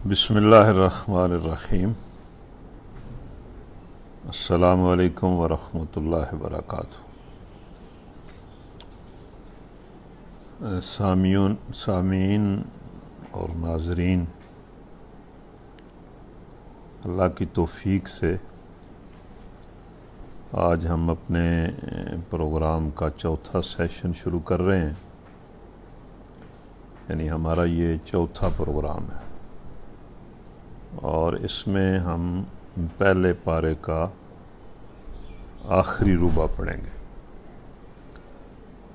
بسم اللہ الرحمن الرحیم۔ السلام علیکم ورحمۃ اللہ وبرکاتہ۔ سامعین اور ناظرین، اللہ کی توفیق سے آج ہم اپنے پروگرام کا چوتھا سیشن شروع کر رہے ہیں، یعنی ہمارا یہ چوتھا پروگرام ہے، اور اس میں ہم پہلے پارے کا آخری ربع پڑھیں گے،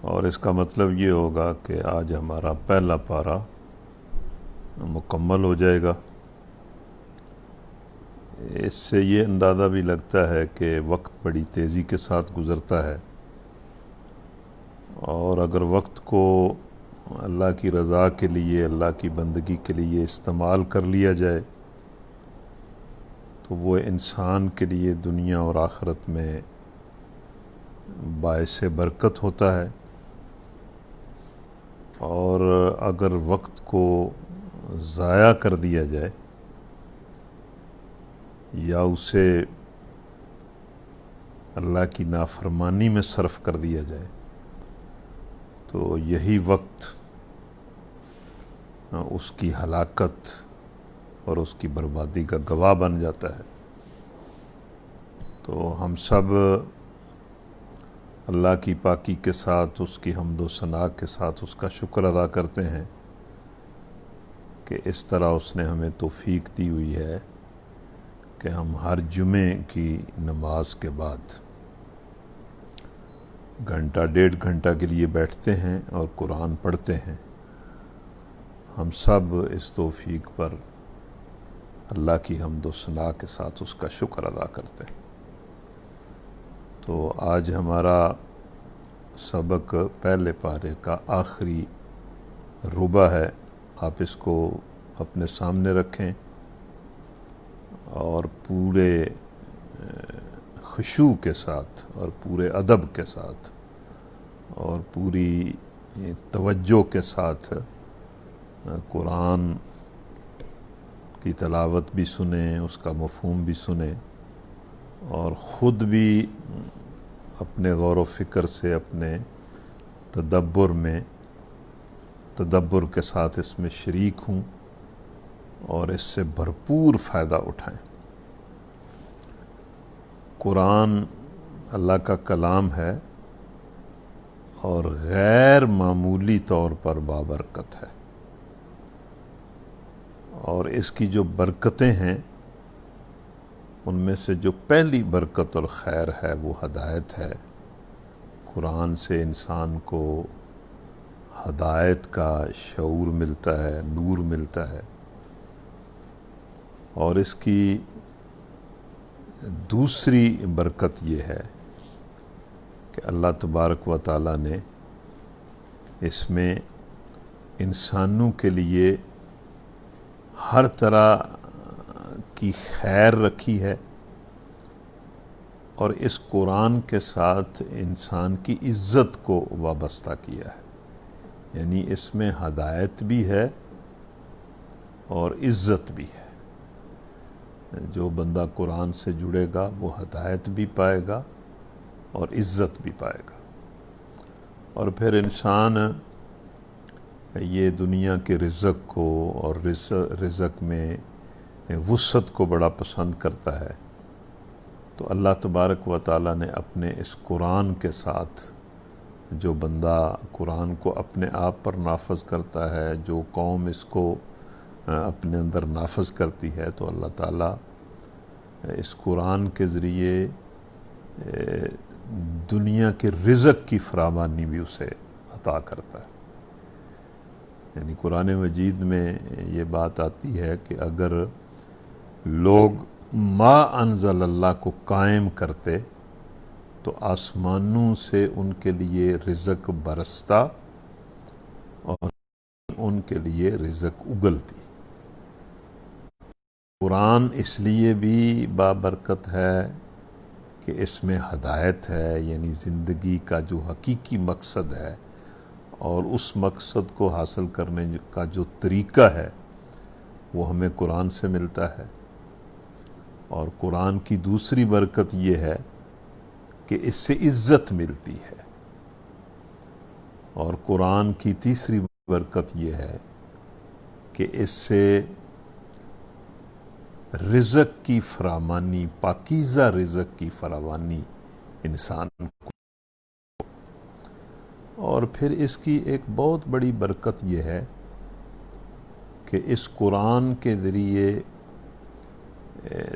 اور اس کا مطلب یہ ہوگا کہ آج ہمارا پہلا پارہ مکمل ہو جائے گا۔ اس سے یہ اندازہ بھی لگتا ہے کہ وقت بڑی تیزی کے ساتھ گزرتا ہے، اور اگر وقت کو اللہ کی رضا کے لیے، اللہ کی بندگی کے لیے استعمال کر لیا جائے تو وہ انسان کے لیے دنیا اور آخرت میں باعث برکت ہوتا ہے، اور اگر وقت کو ضائع کر دیا جائے یا اسے اللہ کی نافرمانی میں صرف کر دیا جائے تو یہی وقت اس کی ہلاکت اور اس کی بربادی کا گواہ بن جاتا ہے۔ تو ہم سب اللہ کی پاکی کے ساتھ، اس کی حمد و ثنا کے ساتھ اس کا شکر ادا کرتے ہیں کہ اس طرح اس نے ہمیں توفیق دی ہوئی ہے کہ ہم ہر جمعے کی نماز کے بعد گھنٹہ ڈیڑھ گھنٹہ کے لیے بیٹھتے ہیں اور قرآن پڑھتے ہیں۔ ہم سب اس توفیق پر اللہ کی حمد و ثنا کے ساتھ اس کا شکر ادا کرتے ہیں۔ تو آج ہمارا سبق پہلے پارے کا آخری ربع ہے۔ آپ اس کو اپنے سامنے رکھیں اور پورے خشوع کے ساتھ اور پورے ادب کے ساتھ اور پوری توجہ کے ساتھ قرآن کی تلاوت بھی سنیں، اس کا مفہوم بھی سنیں، اور خود بھی اپنے غور و فکر سے، اپنے تدبر کے ساتھ اس میں شریک ہوں اور اس سے بھرپور فائدہ اٹھائیں۔ قرآن اللہ کا کلام ہے اور غیر معمولی طور پر بابرکت ہے، اور اس کی جو برکتیں ہیں ان میں سے جو پہلی برکت اور خیر ہے وہ ہدایت ہے۔ قرآن سے انسان کو ہدایت کا شعور ملتا ہے، نور ملتا ہے، اور اس کی دوسری برکت یہ ہے کہ اللہ تبارک و تعالیٰ نے اس میں انسانوں کے لیے ہر طرح کی خیر رکھی ہے، اور اس قرآن کے ساتھ انسان کی عزت کو وابستہ کیا ہے، یعنی اس میں ہدایت بھی ہے اور عزت بھی ہے۔ جو بندہ قرآن سے جڑے گا وہ ہدایت بھی پائے گا اور عزت بھی پائے گا، اور پھر انسان یہ دنیا کے رزق کو اور رزق میں وسعت کو بڑا پسند کرتا ہے، تو اللہ تبارک و تعالیٰ نے اپنے اس قرآن کے ساتھ، جو بندہ قرآن کو اپنے آپ پر نافذ کرتا ہے، جو قوم اس کو اپنے اندر نافذ کرتی ہے، تو اللہ تعالیٰ اس قرآن کے ذریعے دنیا کے رزق کی فراوانی بھی اسے عطا کرتا ہے۔ یعنی قرآن مجید میں یہ بات آتی ہے کہ اگر لوگ ما انزل اللہ کو قائم کرتے تو آسمانوں سے ان کے لیے رزق برستا اور ان کے لیے رزق اگلتی۔ قرآن اس لیے بھی بابرکت ہے کہ اس میں ہدایت ہے، یعنی زندگی کا جو حقیقی مقصد ہے اور اس مقصد کو حاصل کرنے کا جو طریقہ ہے وہ ہمیں قرآن سے ملتا ہے، اور قرآن کی دوسری برکت یہ ہے کہ اس سے عزت ملتی ہے، اور قرآن کی تیسری برکت یہ ہے کہ اس سے رزق کی فراوانی، پاکیزہ رزق کی فراوانی انسان کو، اور پھر اس کی ایک بہت بڑی برکت یہ ہے کہ اس قرآن کے ذریعے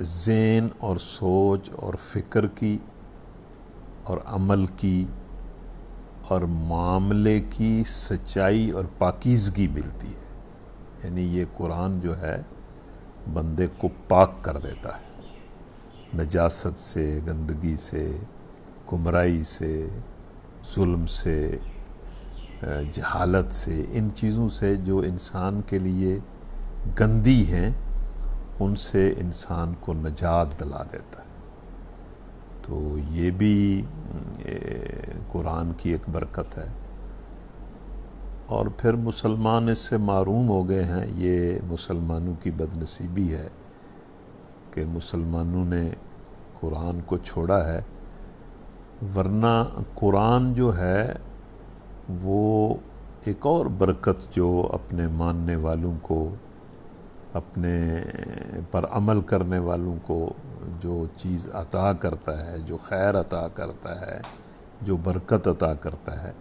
ذہن اور سوچ اور فکر کی اور عمل کی اور معاملے کی سچائی اور پاکیزگی ملتی ہے. یعنی یہ قرآن جو ہے بندے کو پاک کر دیتا ہے نجاست سے، گندگی سے، گمراہی سے، ظلم سے، جہالت سے، ان چیزوں سے جو انسان کے لیے گندی ہیں، ان سے انسان کو نجات دلا دیتا ہے. تو یہ بھی قرآن کی ایک برکت ہے. اور پھر مسلمان اس سے محروم ہو گئے ہیں. یہ مسلمانوں کی بد نصیبی ہے کہ مسلمانوں نے قرآن کو چھوڑا ہے، ورنہ قرآن جو ہے وہ ایک اور برکت جو اپنے ماننے والوں کو، اپنے پر عمل کرنے والوں کو جو چیز عطا کرتا ہے، جو خیر عطا کرتا ہے، جو برکت عطا کرتا ہے،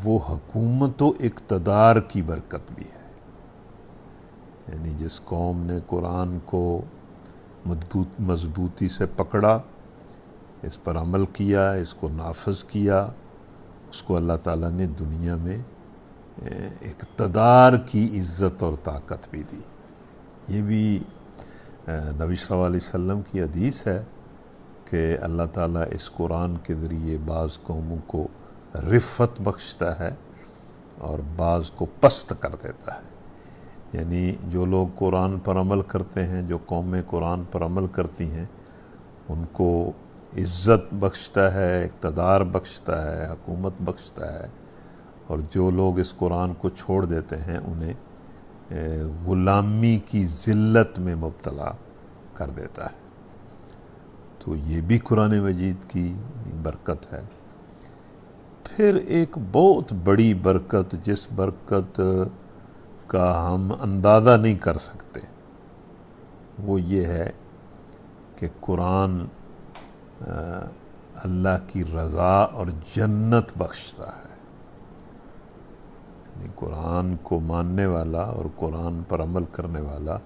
وہ حکومت و اقتدار کی برکت بھی ہے. یعنی جس قوم نے قرآن کو مضبوطی سے پکڑا، اس پر عمل کیا، اس کو نافذ کیا، اس کو اللہ تعالیٰ نے دنیا میں اقتدار کی عزت اور طاقت بھی دی. یہ بھی نبی صلی اللہ علیہ وسلم کی حدیث ہے کہ اللہ تعالیٰ اس قرآن کے ذریعے بعض قوموں کو رفت بخشتا ہے اور بعض کو پست کر دیتا ہے. یعنی جو لوگ قرآن پر عمل کرتے ہیں، جو قومیں قرآن پر عمل کرتی ہیں، ان کو عزت بخشتا ہے، اقتدار بخشتا ہے، حکومت بخشتا ہے، اور جو لوگ اس قرآن کو چھوڑ دیتے ہیں انہیں غلامی کی ذلت میں مبتلا کر دیتا ہے. تو یہ بھی قرآن مجید کی برکت ہے. پھر ایک بہت بڑی برکت، جس برکت کا ہم اندازہ نہیں کر سکتے، وہ یہ ہے کہ قرآن اللہ کی رضا اور جنت بخشتا ہے. یعنی قرآن کو ماننے والا اور قرآن پر عمل کرنے والا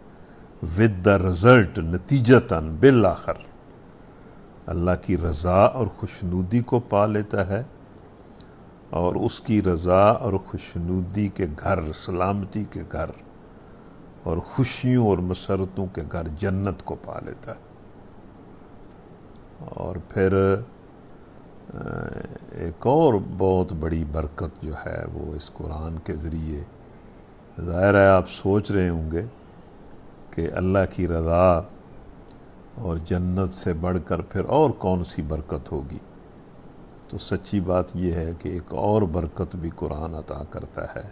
ود دا رزلٹ، نتیجتاً بالآخر اللہ کی رضا اور خوشنودی کو پا لیتا ہے، اور اس کی رضا اور خوشنودی کے گھر، سلامتی کے گھر اور خوشیوں اور مسرتوں کے گھر، جنت کو پا لیتا ہے. اور پھر ایک اور بہت بڑی برکت جو ہے وہ اس قرآن کے ذریعے، ظاہر ہے آپ سوچ رہے ہوں گے کہ اللہ کی رضا اور جنت سے بڑھ کر پھر اور کون سی برکت ہوگی. تو سچی بات یہ ہے کہ ایک اور برکت بھی قرآن عطا کرتا ہے،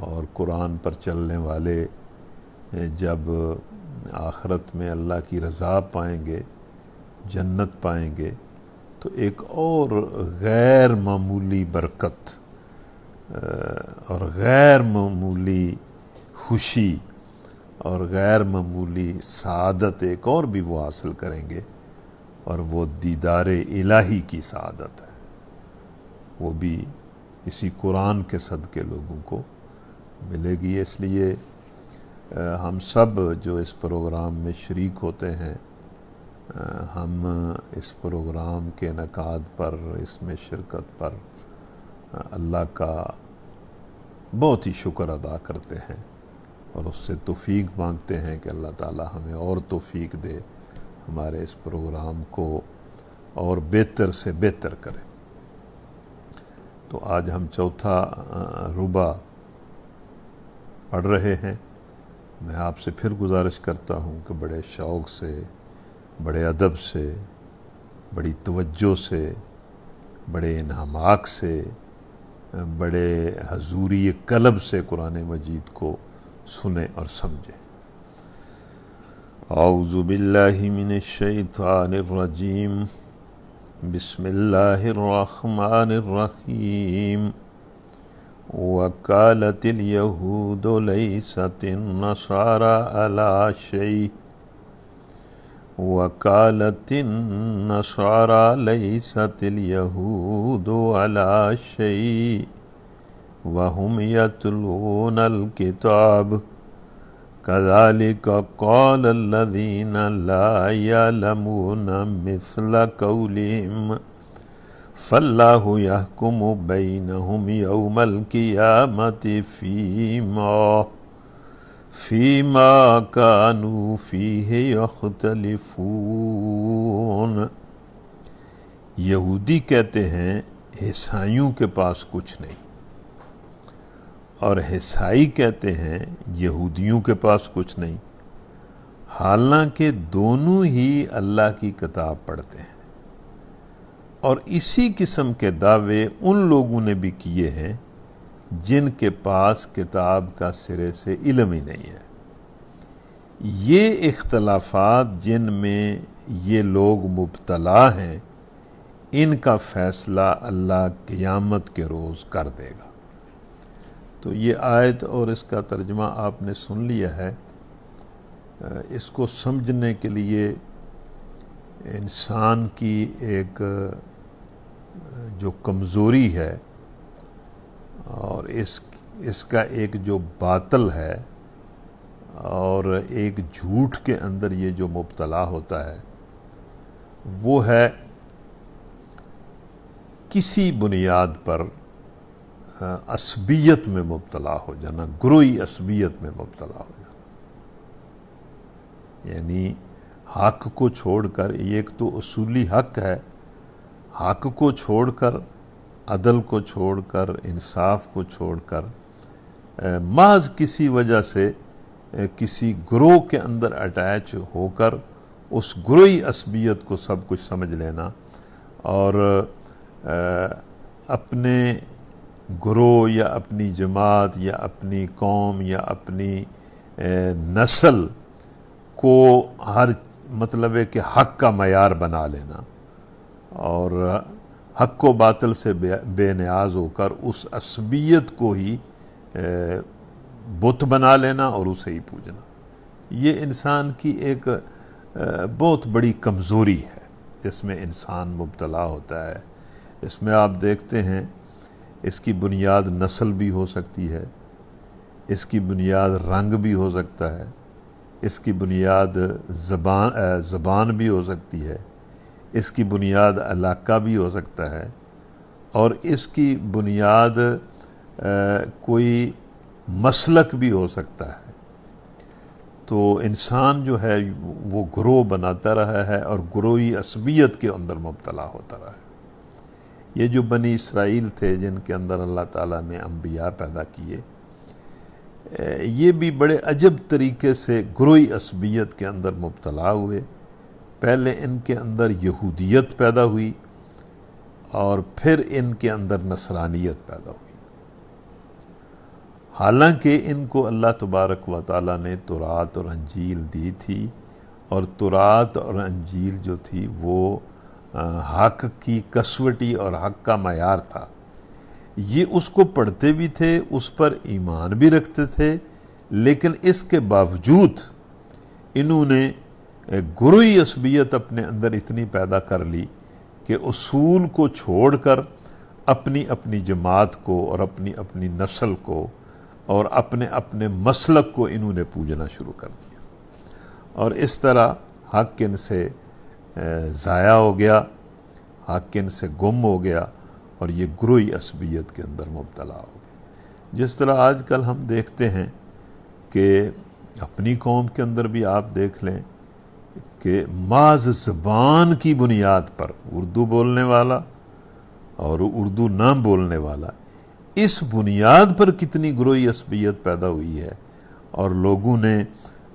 اور قرآن پر چلنے والے جب آخرت میں اللہ کی رضا پائیں گے، جنت پائیں گے، تو ایک اور غیر معمولی برکت اور غیر معمولی خوشی اور غیر معمولی سعادت ایک اور بھی وہ حاصل کریں گے، اور وہ دیدار الہی کی سعادت ہے. وہ بھی اسی قرآن کے صدقے لوگوں کو ملے گی. اس لیے ہم سب جو اس پروگرام میں شریک ہوتے ہیں، ہم اس پروگرام کے انعقاد پر، اس میں شرکت پر اللہ کا بہت ہی شکر ادا کرتے ہیں، اور اس سے توفیق مانگتے ہیں کہ اللہ تعالی ہمیں اور توفیق دے، ہمارے اس پروگرام کو اور بہتر سے بہتر کرے. تو آج ہم چوتھا ربع پڑھ رہے ہیں. میں آپ سے پھر گزارش کرتا ہوں کہ بڑے شوق سے، بڑے ادب سے، بڑی توجہ سے، بڑے انہماک سے، بڑے حضوری قلب سے قرآن مجید کو سنیں اور سمجھیں۔ اعوذ باللہ من الشیطان الرجیم، بسم اللہ الرحمن الرحیم۔ وقالت اليہود لیست النصارى علی شیء وقالت النصارى لیست اليہود علی شیء وهم يتلون الكتاب كذلك قال الذين لا يعلمون مثل قولهم فالله يحكم بينهم يوم القيامة فيما كانوا فيه يختلفون۔ یہودی کہتے ہیں عیسائیوں کے پاس کچھ نہیں، اور عیسائی کہتے ہیں یہودیوں کے پاس کچھ نہیں، حالانکہ دونوں ہی اللہ کی کتاب پڑھتے ہیں۔ اور اسی قسم کے دعوے ان لوگوں نے بھی کیے ہیں جن کے پاس کتاب کا سرے سے علم ہی نہیں ہے۔ یہ اختلافات جن میں یہ لوگ مبتلا ہیں، ان کا فیصلہ اللہ قیامت کے روز کر دے گا۔ تو یہ آیت اور اس کا ترجمہ آپ نے سن لیا ہے۔ اس کو سمجھنے کے لیے انسان کی ایک جو کمزوری ہے اور اس کا ایک جو باطل ہے اور ایک جھوٹ کے اندر یہ جو مبتلا ہوتا ہے، وہ ہے کسی بنیاد پر عصبیت میں مبتلا ہو جانا، گروہی عصبیت میں مبتلا ہو جانا۔ یعنی حق کو چھوڑ کر، ایک تو اصولی حق ہے، حق کو چھوڑ کر، عدل کو چھوڑ کر، انصاف کو چھوڑ کر، محض کسی وجہ سے کسی گروہ کے اندر اٹیچ ہو کر اس گروہی عصبیت کو سب کچھ سمجھ لینا اور اپنے گروہ یا اپنی جماعت یا اپنی قوم یا اپنی نسل کو ہر مطلب ہے کہ حق کا معیار بنا لینا اور حق و باطل سے بے نیاز ہو کر اس عصبیت کو ہی بت بنا لینا اور اسے ہی پوجنا۔ یہ انسان کی ایک بہت بڑی کمزوری ہے جس میں انسان مبتلا ہوتا ہے۔ اس میں آپ دیکھتے ہیں اس کی بنیاد نسل بھی ہو سکتی ہے، اس کی بنیاد رنگ بھی ہو سکتا ہے، اس کی بنیاد زبان بھی ہو سکتی ہے، اس کی بنیاد علاقہ بھی ہو سکتا ہے، اور اس کی بنیاد کوئی مسلک بھی ہو سکتا ہے۔ تو انسان جو ہے وہ گروہ بناتا رہا ہے اور گروہی عصبیت کے اندر مبتلا ہوتا رہا ہے۔ یہ جو بنی اسرائیل تھے جن کے اندر اللہ تعالیٰ نے انبیاء پیدا کیے، یہ بھی بڑے عجب طریقے سے گروہی عصبیت کے اندر مبتلا ہوئے۔ پہلے ان کے اندر یہودیت پیدا ہوئی اور پھر ان کے اندر نصرانیت پیدا ہوئی، حالانکہ ان کو اللہ تبارک و تعالیٰ نے تورات اور انجیل دی تھی، اور تورات اور انجیل جو تھی وہ حق کی کسوٹی اور حق کا معیار تھا۔ یہ اس کو پڑھتے بھی تھے، اس پر ایمان بھی رکھتے تھے، لیکن اس کے باوجود انہوں نے گروہی عصبیت اپنے اندر اتنی پیدا کر لی کہ اصول کو چھوڑ کر اپنی اپنی جماعت کو اور اپنی اپنی نسل کو اور اپنے اپنے مسلک کو انہوں نے پوجنا شروع کر دیا، اور اس طرح حق ان سے ضائع ہو گیا، حق ان سے گم ہو گیا، اور یہ گروہی عصبیت کے اندر مبتلا ہو گئے۔ جس طرح آج کل ہم دیکھتے ہیں کہ اپنی قوم کے اندر بھی آپ دیکھ لیں کہ محض زبان کی بنیاد پر اردو بولنے والا اور اردو نہ بولنے والا، اس بنیاد پر کتنی گروہی عصبیت پیدا ہوئی ہے، اور لوگوں نے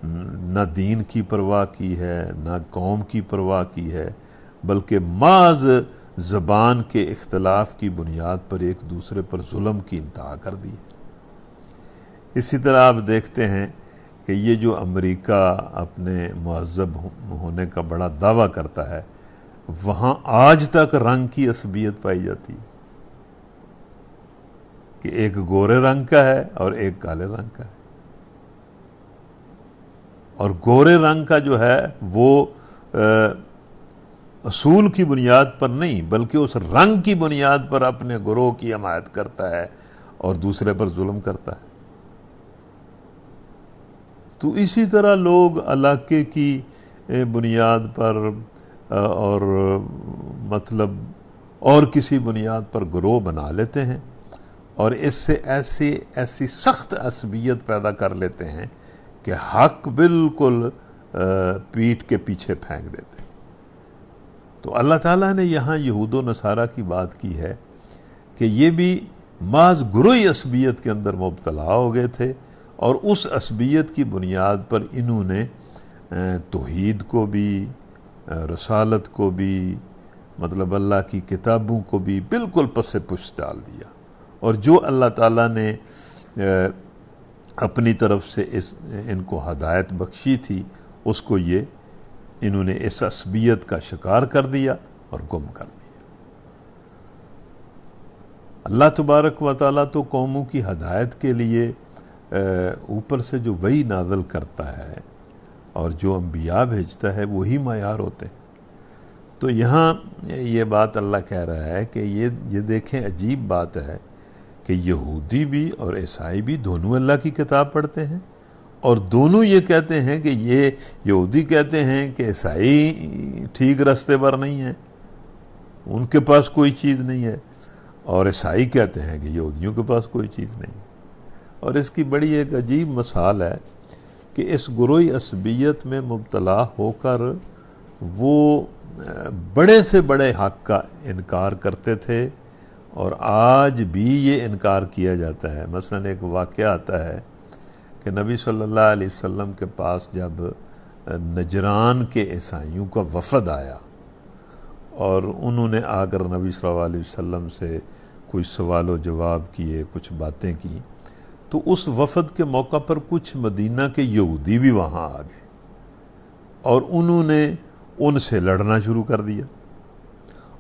نہ دین کی پرواہ کی ہے، نہ قوم کی پرواہ کی ہے، بلکہ محض زبان کے اختلاف کی بنیاد پر ایک دوسرے پر ظلم کی انتہا کر دی ہے۔ اسی طرح آپ دیکھتے ہیں کہ یہ جو امریکہ اپنے مہذب ہونے کا بڑا دعویٰ کرتا ہے، وہاں آج تک رنگ کی عصبیت پائی جاتی ہے کہ ایک گورے رنگ کا ہے اور ایک کالے رنگ کا ہے، اور گورے رنگ کا جو ہے وہ اصول کی بنیاد پر نہیں بلکہ اس رنگ کی بنیاد پر اپنے گروہ کی حمایت کرتا ہے اور دوسرے پر ظلم کرتا ہے۔ تو اسی طرح لوگ علاقے کی بنیاد پر اور مطلب اور کسی بنیاد پر گروہ بنا لیتے ہیں اور اس سے ایسی سخت عصبیت پیدا کر لیتے ہیں کہ حق بالکل پیٹھ کے پیچھے پھینک دیتے ہیں۔ تو اللہ تعالیٰ نے یہاں یہود و نصارہ کی بات کی ہے کہ یہ بھی محض گروہی عصبیت کے اندر مبتلا ہو گئے تھے، اور اس عصبیت کی بنیاد پر انہوں نے توحید کو بھی، رسالت کو بھی، مطلب اللہ کی کتابوں کو بھی بالکل پس پش ڈال دیا، اور جو اللہ تعالیٰ نے اپنی طرف سے ان کو ہدایت بخشی تھی اس کو انہوں نے اس عصبیت کا شکار کر دیا اور گم کر دیا۔ اللہ تبارک و تعالیٰ تو قوموں کی ہدایت کے لیے اوپر سے جو وحی نازل کرتا ہے اور جو انبیاء بھیجتا ہے وہی معیار ہوتے ہیں۔ تو یہاں یہ بات اللہ کہہ رہا ہے کہ یہ دیکھیں عجیب بات ہے کہ یہودی بھی اور عیسائی بھی دونوں اللہ کی کتاب پڑھتے ہیں، اور دونوں یہ کہتے ہیں کہ یہ یہودی کہتے ہیں کہ عیسائی ٹھیک راستے پر نہیں ہیں، ان کے پاس کوئی چیز نہیں ہے، اور عیسائی کہتے ہیں کہ یہودیوں کے پاس کوئی چیز نہیں ہے۔ اور اس کی بڑی ایک عجیب مثال ہے کہ اس گروہی عصبیت میں مبتلا ہو کر وہ بڑے سے بڑے حق کا انکار کرتے تھے، اور آج بھی یہ انکار کیا جاتا ہے۔ مثلا ایک واقعہ آتا ہے کہ نبی صلی اللہ علیہ وسلم کے پاس جب نجران کے عیسائیوں کا وفد آیا اور انہوں نے آ کر نبی صلی اللہ علیہ وسلم سے کچھ سوال و جواب کیے، کچھ باتیں کی، تو اس وفد کے موقع پر کچھ مدینہ کے یہودی بھی وہاں آ گئے اور انہوں نے ان سے لڑنا شروع کر دیا،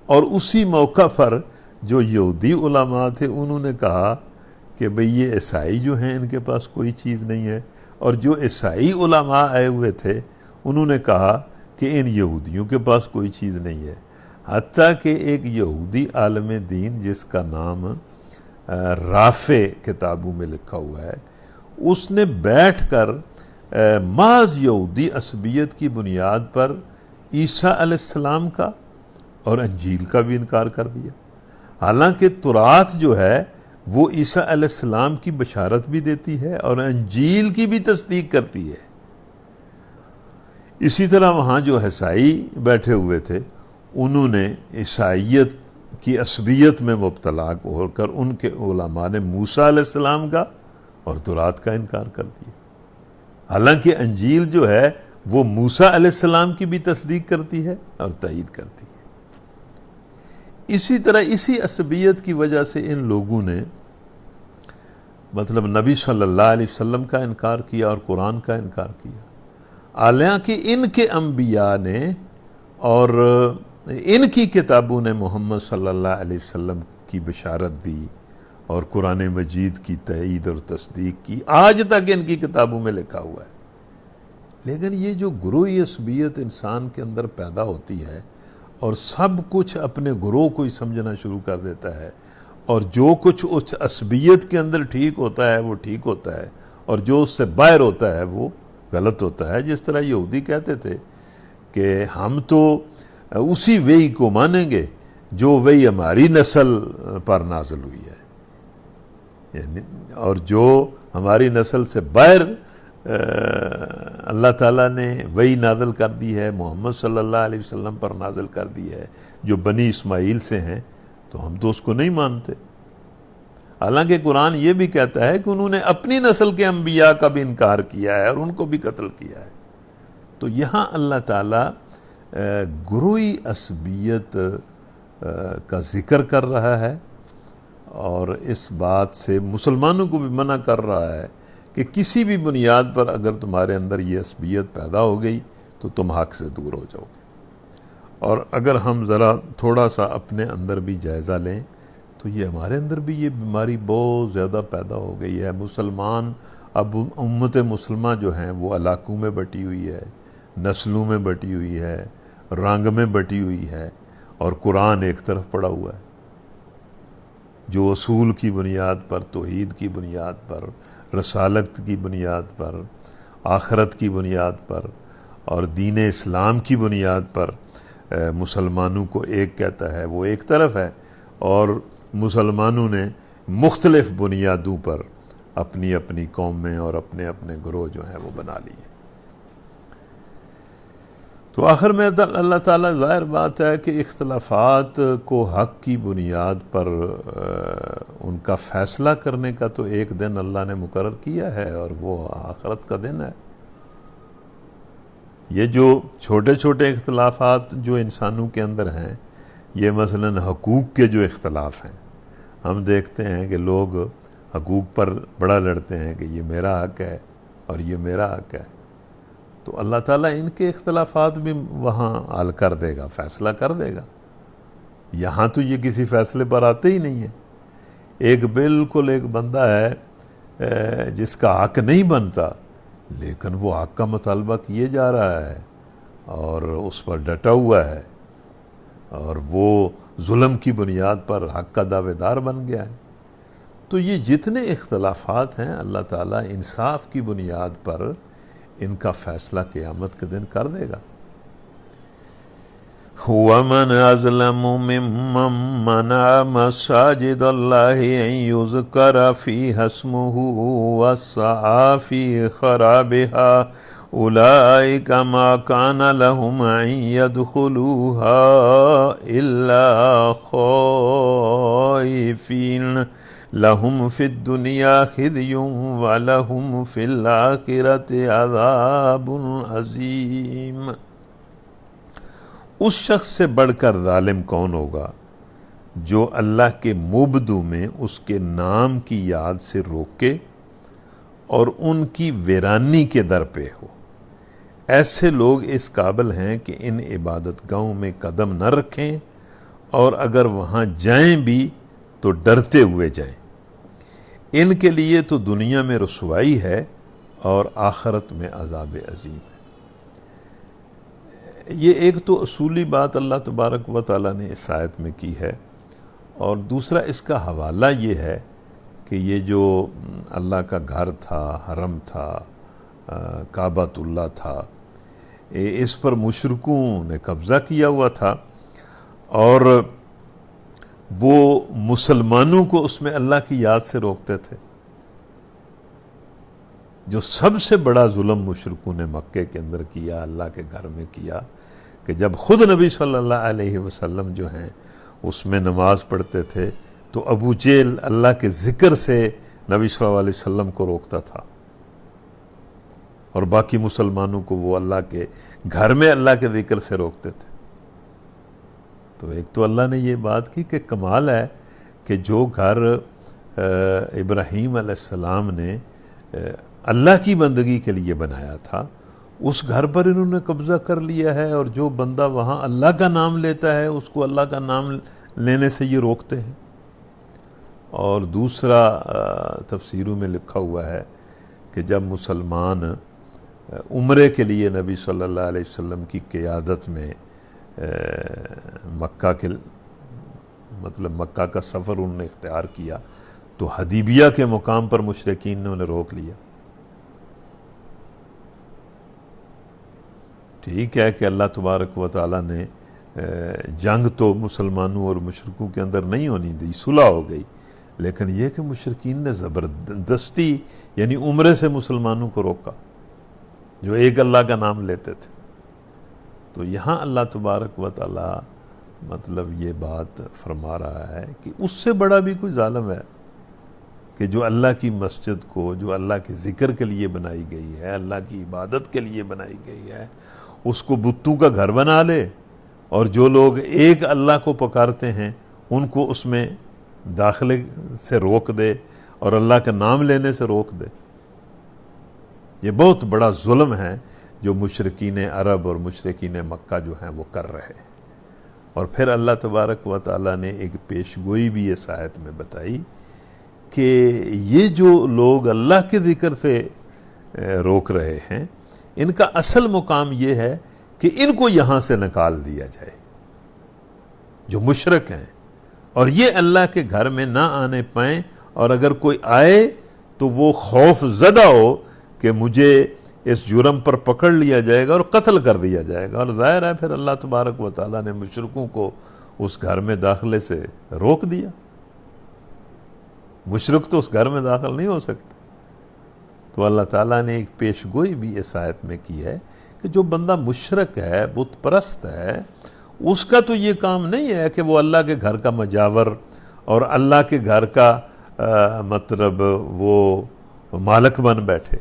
اور اسی موقع پر جو یہودی علماء تھے انہوں نے کہا کہ بھئی یہ عیسائی جو ہیں ان کے پاس کوئی چیز نہیں ہے، اور جو عیسائی علماء آئے ہوئے تھے انہوں نے کہا کہ ان یہودیوں کے پاس کوئی چیز نہیں ہے۔ حتیٰ کہ ایک یہودی عالم دین جس کا نام رافع کتابوں میں لکھا ہوا ہے، اس نے بیٹھ کر محض یہودی عصبیت کی بنیاد پر عیسیٰ علیہ السلام کا اور انجیل کا بھی انکار کر دیا، حالانکہ تورات جو ہے وہ عیسیٰ علیہ السلام کی بشارت بھی دیتی ہے اور انجیل کی بھی تصدیق کرتی ہے۔ اسی طرح وہاں جو عیسائی بیٹھے ہوئے تھے انہوں نے عیسائیت کی عصبیت میں مبتلا ہو کر ان کے علماء نے موسیٰ علیہ السلام کا اور تورات کا انکار کر دیا، حالانکہ انجیل جو ہے وہ موسیٰ علیہ السلام کی بھی تصدیق کرتی ہے اور تائید کرتی ہے۔ اسی طرح اسی عصبیت کی وجہ سے ان لوگوں نے مطلب نبی صلی اللہ علیہ وسلم کا انکار کیا اور قرآن کا انکار کیا، حالانکہ ان کے انبیاء نے اور ان کی کتابوں نے محمد صلی اللہ علیہ وسلم کی بشارت دی اور قرآن مجید کی تائید اور تصدیق کی، آج تک ان کی کتابوں میں لکھا ہوا ہے۔ لیکن یہ جو گروہی عصبیت انسان کے اندر پیدا ہوتی ہے اور سب کچھ اپنے گروہ کو ہی سمجھنا شروع کر دیتا ہے، اور جو کچھ اس عصبیت کے اندر ٹھیک ہوتا ہے وہ ٹھیک ہوتا ہے اور جو اس سے باہر ہوتا ہے وہ غلط ہوتا ہے۔ جس طرح یہودی کہتے تھے کہ ہم تو اسی وحی کو مانیں گے جو وحی ہماری نسل پر نازل ہوئی ہے، یعنی اور جو ہماری نسل سے باہر اللہ تعالیٰ نے وحی نازل کر دی ہے، محمد صلی اللہ علیہ وسلم پر نازل کر دی ہے، جو بنی اسماعیل سے ہیں، تو ہم تو اس کو نہیں مانتے۔ حالانکہ قرآن یہ بھی کہتا ہے کہ انہوں نے اپنی نسل کے انبیاء کا بھی انکار کیا ہے اور ان کو بھی قتل کیا ہے۔ تو یہاں اللہ تعالیٰ گروہی عصبیت کا ذکر کر رہا ہے اور اس بات سے مسلمانوں کو بھی منع کر رہا ہے کہ کسی بھی بنیاد پر اگر تمہارے اندر یہ عصبیت پیدا ہو گئی تو تم حق سے دور ہو جاؤ گے۔ اور اگر ہم ذرا تھوڑا سا اپنے اندر بھی جائزہ لیں تو یہ ہمارے اندر بھی یہ بیماری بہت زیادہ پیدا ہو گئی ہے۔ مسلمان اب امت مسلمہ جو ہیں وہ علاقوں میں بٹی ہوئی ہے، نسلوں میں بٹی ہوئی ہے، رنگ میں بٹی ہوئی ہے، اور قرآن ایک طرف پڑا ہوا ہے جو اصول کی بنیاد پر، توحید کی بنیاد پر، رسالت کی بنیاد پر، آخرت کی بنیاد پر اور دین اسلام کی بنیاد پر مسلمانوں کو ایک کہتا ہے، وہ ایک طرف ہے، اور مسلمانوں نے مختلف بنیادوں پر اپنی اپنی قومیں اور اپنے اپنے گروہ جو ہیں وہ بنا لیے۔ تو آخر میں اللہ تعالیٰ، ظاہر بات ہے کہ اختلافات کو حق کی بنیاد پر ان کا فیصلہ کرنے کا تو ایک دن اللہ نے مقرر کیا ہے، اور وہ آخرت کا دن ہے۔ یہ جو چھوٹے چھوٹے اختلافات جو انسانوں کے اندر ہیں، یہ مثلاً حقوق کے جو اختلاف ہیں، ہم دیکھتے ہیں کہ لوگ حقوق پر بڑا لڑتے ہیں کہ یہ میرا حق ہے اور یہ میرا حق ہے، تو اللہ تعالیٰ ان کے اختلافات بھی وہاں حل کر دے گا، فیصلہ کر دے گا۔ یہاں تو یہ کسی فیصلے پر آتے ہی نہیں ہے۔ بالکل ایک بندہ ہے جس کا حق نہیں بنتا، لیکن وہ حق کا مطالبہ کیے جا رہا ہے اور اس پر ڈٹا ہوا ہے، اور وہ ظلم کی بنیاد پر حق کا دعوے دار بن گیا ہے۔ تو یہ جتنے اختلافات ہیں، اللہ تعالیٰ انصاف کی بنیاد پر ان کا فیصلہ قیامت کے دن کر دے گا۔ وَمَنْ أَظْلَمُ مِمَّنْ مَنَعَ مَسَاجِدَ اللَّهِ أَنْ يُذْكَرَ فِيهَا اسْمُهُ وَسَعَى فِي خَرَابِهَا أُولَئِكَ مَا كَانَ لَهُمْ أَنْ يَدْخُلُوهَا إِلَّا خَائِفِينَ لَهُمْ فِي الدُّنْيَا خِزْيٌ وَلَهُمْ فِي الْآخِرَةِ عَذَابٌ عَظِيمٌ۔ اس شخص سے بڑھ کر ظالم کون ہوگا جو اللہ کے مبدو میں اس کے نام کی یاد سے روکے اور ان کی ویرانی کے در پہ ہو۔ ایسے لوگ اس قابل ہیں کہ ان عبادت گاہوں میں قدم نہ رکھیں، اور اگر وہاں جائیں بھی تو ڈرتے ہوئے جائیں۔ ان کے لیے تو دنیا میں رسوائی ہے اور آخرت میں عذاب عظیم ہے۔ یہ ایک تو اصولی بات اللہ تبارک و تعالیٰ نے اس آیت میں کی ہے، اور دوسرا اس کا حوالہ یہ ہے کہ یہ جو اللہ کا گھر تھا، حرم تھا، کعبۃ اللہ تھا، اس پر مشرکوں نے قبضہ کیا ہوا تھا، اور وہ مسلمانوں کو اس میں اللہ کی یاد سے روکتے تھے۔ جو سب سے بڑا ظلم مشرکوں نے مکے کے اندر کیا، اللہ کے گھر میں کیا، کہ جب خود نبی صلی اللہ علیہ وسلم جو ہیں اس میں نماز پڑھتے تھے تو ابو جہل اللہ کے ذکر سے نبی صلی اللہ علیہ وسلم کو روکتا تھا، اور باقی مسلمانوں کو وہ اللہ کے گھر میں اللہ کے ذکر سے روکتے تھے۔ تو ایک تو اللہ نے یہ بات کی کہ کمال ہے کہ جو گھر ابراہیم علیہ السلام نے اللہ کی بندگی کے لیے بنایا تھا، اس گھر پر انہوں نے قبضہ کر لیا ہے، اور جو بندہ وہاں اللہ کا نام لیتا ہے اس کو اللہ کا نام لینے سے یہ روکتے ہیں۔ اور دوسرا تفسیروں میں لکھا ہوا ہے کہ جب مسلمان عمرے کے لیے نبی صلی اللہ علیہ وسلم کی قیادت میں مکہ کا سفر انہوں نے اختیار کیا، تو حدیبیہ کے مقام پر مشرکین نے انہیں روک لیا۔ ٹھیک ہے کہ اللہ تبارک و تعالیٰ نے جنگ تو مسلمانوں اور مشرکوں کے اندر نہیں ہونی دی، صلح ہو گئی، لیکن یہ کہ مشرکین نے زبردستی یعنی عمرے سے مسلمانوں کو روکا جو ایک اللہ کا نام لیتے تھے۔ تو یہاں اللہ تبارک و تعالیٰ یہ بات فرما رہا ہے کہ اس سے بڑا بھی کوئی ظالم ہے کہ جو اللہ کی مسجد کو، جو اللہ کے ذکر کے لیے بنائی گئی ہے، اللہ کی عبادت کے لیے بنائی گئی ہے، اس کو بتوں کا گھر بنا لے، اور جو لوگ ایک اللہ کو پکارتے ہیں ان کو اس میں داخلے سے روک دے اور اللہ کا نام لینے سے روک دے۔ یہ بہت بڑا ظلم ہے جو مشرکین عرب اور مشرکین مکہ جو ہیں وہ کر رہے ہیں۔ اور پھر اللہ تبارک و تعالیٰ نے ایک پیشگوئی بھی اس آیت میں بتائی کہ یہ جو لوگ اللہ کے ذکر سے روک رہے ہیں، ان کا اصل مقام یہ ہے کہ ان کو یہاں سے نکال دیا جائے، جو مشرک ہیں، اور یہ اللہ کے گھر میں نہ آنے پائیں، اور اگر کوئی آئے تو وہ خوف زدہ ہو کہ مجھے اس جرم پر پکڑ لیا جائے گا اور قتل کر دیا جائے گا۔ اور ظاہر ہے پھر اللہ تبارک و تعالیٰ نے مشرکوں کو اس گھر میں داخلے سے روک دیا۔ مشرک تو اس گھر میں داخل نہیں ہو سکتے۔ تو اللہ تعالیٰ نے ایک پیشگوئی بھی اس آیت میں کی ہے کہ جو بندہ مشرک ہے، بت پرست ہے، اس کا تو یہ کام نہیں ہے کہ وہ اللہ کے گھر کا مجاور اور اللہ کے گھر کا مطلب وہ مالک بن بیٹھے۔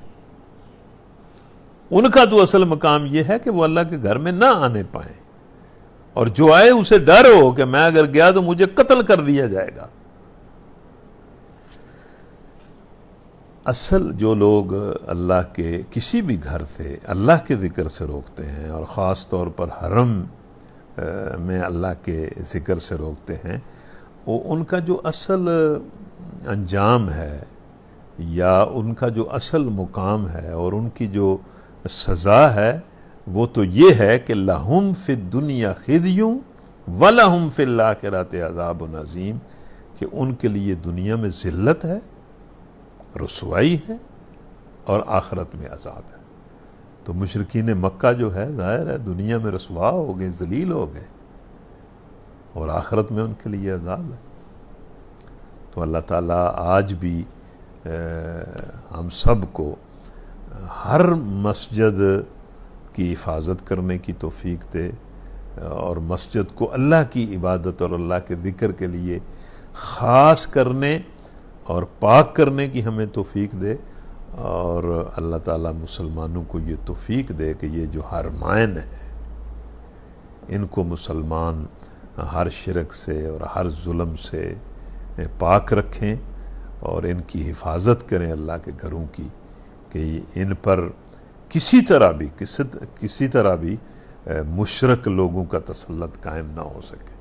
ان کا تو اصل مقام یہ ہے کہ وہ اللہ کے گھر میں نہ آنے پائیں، اور جو آئے اسے ڈر ہو کہ میں اگر گیا تو مجھے قتل کر دیا جائے گا۔ اصل جو لوگ اللہ کے کسی بھی گھر سے اللہ کے ذکر سے روکتے ہیں، اور خاص طور پر حرم میں اللہ کے ذکر سے روکتے ہیں، وہ ان کا جو اصل انجام ہے یا ان کا جو اصل مقام ہے اور ان کی جو سزا ہے وہ تو یہ ہے کہ لَهُمْ فِي الدُّنْيَا خِزْيٌ وَلَهُمْ فِي الْآخِرَةِ عَذَابٌ عَظِيمٌ، کہ ان کے لیے دنیا میں ذلت ہے، رسوائی ہے، اور آخرت میں عذاب ہے۔ تو مشرکین مکہ جو ہے ظاہر ہے دنیا میں رسوا ہو گئے، ذلیل ہو گئے، اور آخرت میں ان کے لیے عذاب ہے۔ تو اللہ تعالیٰ آج بھی ہم سب کو ہر مسجد کی حفاظت کرنے کی توفیق دے، اور مسجد کو اللہ کی عبادت اور اللہ کے ذکر کے لیے خاص کرنے اور پاک کرنے کی ہمیں توفیق دے، اور اللہ تعالیٰ مسلمانوں کو یہ توفیق دے کہ یہ جو حرمین ہیں ان کو مسلمان ہر شرک سے اور ہر ظلم سے پاک رکھیں، اور ان کی حفاظت کریں اللہ کے گھروں کی، کہ ان پر کسی طرح بھی مشرک لوگوں کا تسلط قائم نہ ہو سکے۔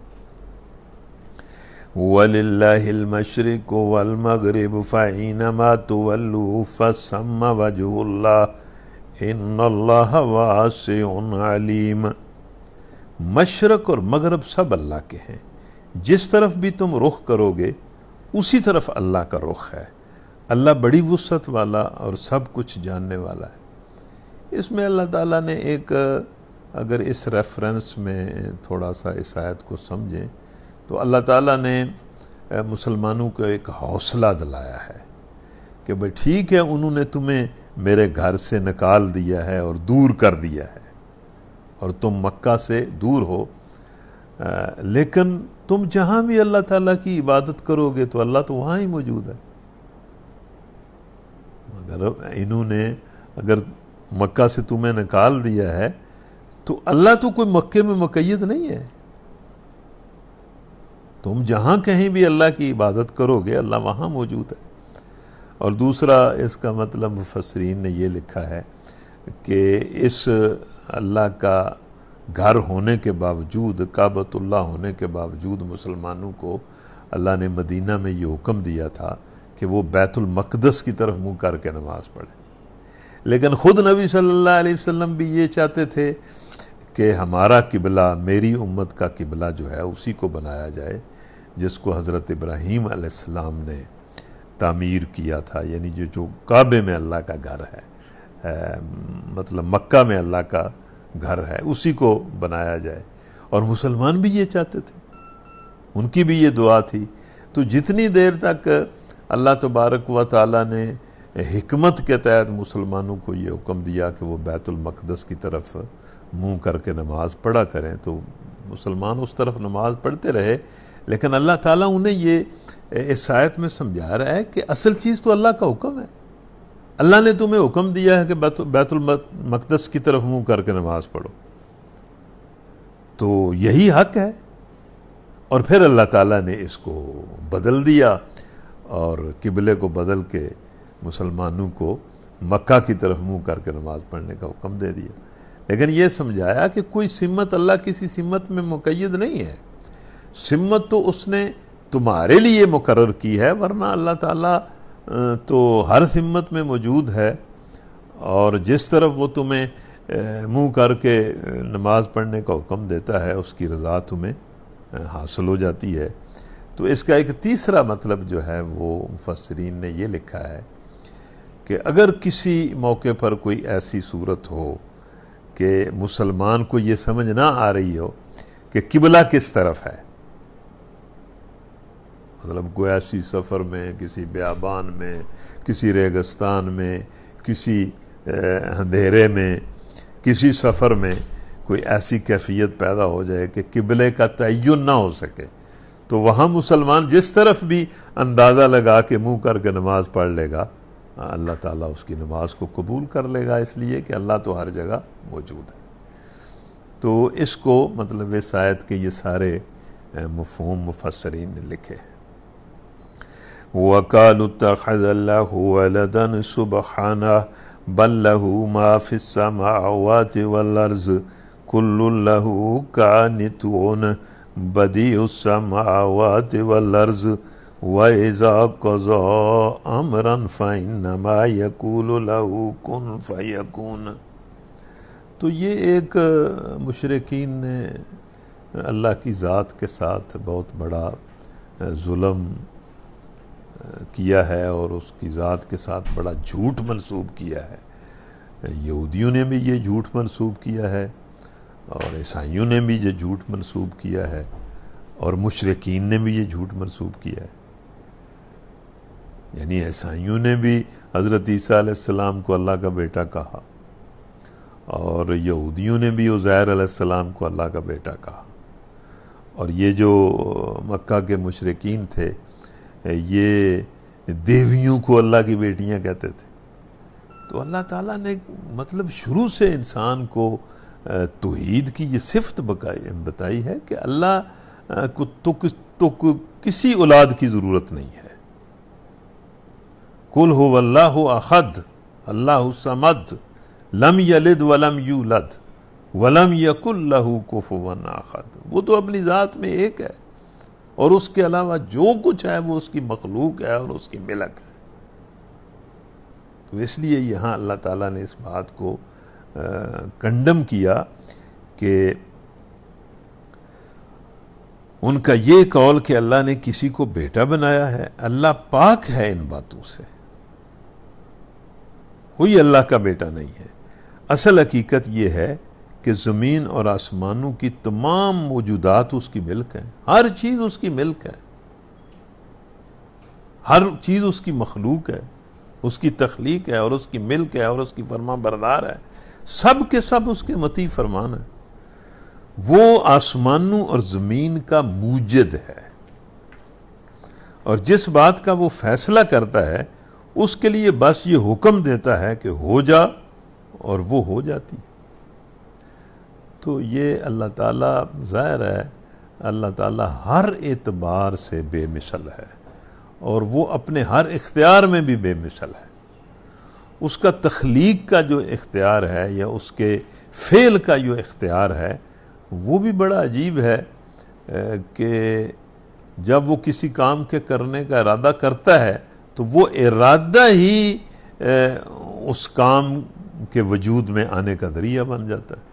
وَلِلَّهِ الْمَشْرِقُ وَالْمَغْرِبُ فَأَيْنَمَا تُوَلُّوا فَثَمَّ وَجْهُ اللَّهِ إِنَّ اللَّهَ وَاسِعٌ عَلِيمٌ۔ مشرق اور مغرب سب اللہ کے ہیں، جس طرف بھی تم رخ کرو گے اسی طرف اللہ کا رخ ہے۔ اللہ بڑی وسعت والا اور سب کچھ جاننے والا ہے۔ اس میں اللہ تعالیٰ نے ایک، اگر اس ریفرنس میں تھوڑا سا اس آیت کو سمجھیں تو اللہ تعالیٰ نے مسلمانوں کو ایک حوصلہ دلایا ہے کہ بھئی ٹھیک ہے انہوں نے تمہیں میرے گھر سے نکال دیا ہے اور دور کر دیا ہے، اور تم مکہ سے دور ہو، لیکن تم جہاں بھی اللہ تعالیٰ کی عبادت کرو گے تو اللہ تو وہاں ہی موجود ہے۔ مگر انہوں نے اگر مکہ سے تمہیں نکال دیا ہے تو اللہ تو کوئی مکے میں مقید نہیں ہے، تم جہاں کہیں بھی اللہ کی عبادت کرو گے اللہ وہاں موجود ہے۔ اور دوسرا اس کا مطلب مفسرین نے یہ لکھا ہے کہ اس اللہ کا گھر ہونے کے باوجود، کعبۃ اللہ ہونے کے باوجود مسلمانوں کو اللہ نے مدینہ میں یہ حکم دیا تھا کہ وہ بیت المقدس کی طرف منہ کر کے نماز پڑھیں، لیکن خود نبی صلی اللہ علیہ وسلم بھی یہ چاہتے تھے کہ ہمارا قبلہ، میری امت کا قبلہ جو ہے اسی کو بنایا جائے جس کو حضرت ابراہیم علیہ السلام نے تعمیر کیا تھا، یعنی جو کعبے میں اللہ کا گھر ہے، مطلب مکہ میں اللہ کا گھر ہے، اسی کو بنایا جائے۔ اور مسلمان بھی یہ چاہتے تھے، ان کی بھی یہ دعا تھی۔ تو جتنی دیر تک اللہ تبارک و تعالیٰ نے حکمت کے تحت مسلمانوں کو یہ حکم دیا کہ وہ بیت المقدس کی طرف منہ کر کے نماز پڑھا کریں تو مسلمان اس طرف نماز پڑھتے رہے، لیکن اللہ تعالیٰ انہیں یہ اس آیت میں سمجھا رہا ہے کہ اصل چیز تو اللہ کا حکم ہے۔ اللہ نے تمہیں حکم دیا ہے کہ بیت المقدس کی طرف منہ کر کے نماز پڑھو، تو یہی حق ہے۔ اور پھر اللہ تعالیٰ نے اس کو بدل دیا، اور قبلے کو بدل کے مسلمانوں کو مکہ کی طرف منہ کر کے نماز پڑھنے کا حکم دے دیا، لیکن یہ سمجھایا کہ کوئی سمت اللہ کسی سمت میں مقید نہیں ہے، سمت تو اس نے تمہارے لیے مقرر کی ہے، ورنہ اللہ تعالیٰ تو ہر سمت میں موجود ہے، اور جس طرف وہ تمہیں منہ کر کے نماز پڑھنے کا حکم دیتا ہے اس کی رضا تمہیں حاصل ہو جاتی ہے۔ تو اس کا ایک تیسرا مطلب جو ہے وہ مفسرین نے یہ لکھا ہے کہ اگر کسی موقع پر کوئی ایسی صورت ہو کہ مسلمان کو یہ سمجھ نہ آ رہی ہو کہ قبلہ کس طرف ہے، مطلب کوئی ایسی سفر میں، کسی بیابان میں، کسی ریگستان میں، کسی اندھیرے میں، کسی سفر میں کوئی ایسی کیفیت پیدا ہو جائے کہ قبلے کا تعین نہ ہو سکے، تو وہاں مسلمان جس طرف بھی اندازہ لگا کے منہ کر کے نماز پڑھ لے گا، اللہ تعالیٰ اس کی نماز کو قبول کر لے گا، اس لیے کہ اللہ تو ہر جگہ موجود ہے۔ تو اس کو مطلب اس آیت کے یہ سارے مفہوم مفسرین نے لکھے ہیں۔ وَقَالُوا اتَّخَذَ اللَّهُ وَلَدًا سُبْحَانَهُ بَل لَّهُ مَا فِي السَّمَاوَاتِ وَالْأَرْضِ كُلٌّ لَّهُ قَانِتُونَ بَدِيعُ السَّمَاوَاتِ وَالْأَرْضِ وَإِذَا قَضَىٰ أَمْرًا فَإِنَّمَا يَقُولُ لَهُ كُن فَيَكُونُ۔ تو یہ ایک مشرکین نے اللہ کی ذات کے ساتھ بہت بڑا ظلم کیا ہے، اور اس کی ذات کے ساتھ بڑا جھوٹ منسوب کیا ہے۔ یہودیوں نے بھی یہ جھوٹ منسوب کیا ہے، اور عیسائیوں نے بھی یہ جھوٹ منسوب کیا ہے، اور مشرکین نے بھی یہ جھوٹ منسوب کیا ہے۔ یعنی عیسائیوں نے بھی حضرت عیسیٰ علیہ السلام کو اللہ کا بیٹا کہا، اور یہودیوں نے بھی عزیر علیہ السلام کو اللہ کا بیٹا کہا، اور یہ جو مکہ کے مشرکین تھے یہ دیویوں کو اللہ کی بیٹیاں کہتے تھے۔ تو اللہ تعالیٰ نے مطلب شروع سے انسان کو توحید کی یہ صفت بتائی ہے کہ اللہ کو تو کسی اولاد کی ضرورت نہیں ہے۔ قُلْ هُوَ اللَّهُ أَحَدٌ اللَّهُ الصَّمَدُ لَمْ يَلِدْ وَلَمْ يُولَدْ وَلَمْ يَكُنْ لَهُ كُفُوًا أَحَدٌ۔ وہ تو اپنی ذات میں ایک ہے، اور اس کے علاوہ جو کچھ ہے وہ اس کی مخلوق ہے اور اس کی ملک ہے۔ تو اس لیے یہاں اللہ تعالیٰ نے اس بات کو کنڈم کیا کہ ان کا یہ قول کہ اللہ نے کسی کو بیٹا بنایا ہے، اللہ پاک ہے ان باتوں سے، کوئی اللہ کا بیٹا نہیں ہے۔ اصل حقیقت یہ ہے کہ زمین اور آسمانوں کی تمام موجودات اس کی ملک ہیں، ہر چیز اس کی ملک ہے، ہر چیز اس کی مخلوق ہے، اس کی تخلیق ہے اور اس کی ملک ہے اور اس کی فرما بردار ہے، سب کے سب اس کے مطیع فرمان ہے۔ وہ آسمانوں اور زمین کا موجد ہے، اور جس بات کا وہ فیصلہ کرتا ہے اس کے لیے بس یہ حکم دیتا ہے کہ ہو جا، اور وہ ہو جاتی۔ تو یہ اللہ تعالیٰ ظاہر ہے، اللہ تعالیٰ ہر اعتبار سے بے مثل ہے، اور وہ اپنے ہر اختیار میں بھی بے مثل ہے۔ اس کا تخلیق کا جو اختیار ہے یا اس کے فعل کا جو اختیار ہے وہ بھی بڑا عجیب ہے کہ جب وہ کسی کام کے کرنے کا ارادہ کرتا ہے تو وہ ارادہ ہی اس کام کے وجود میں آنے کا ذریعہ بن جاتا ہے۔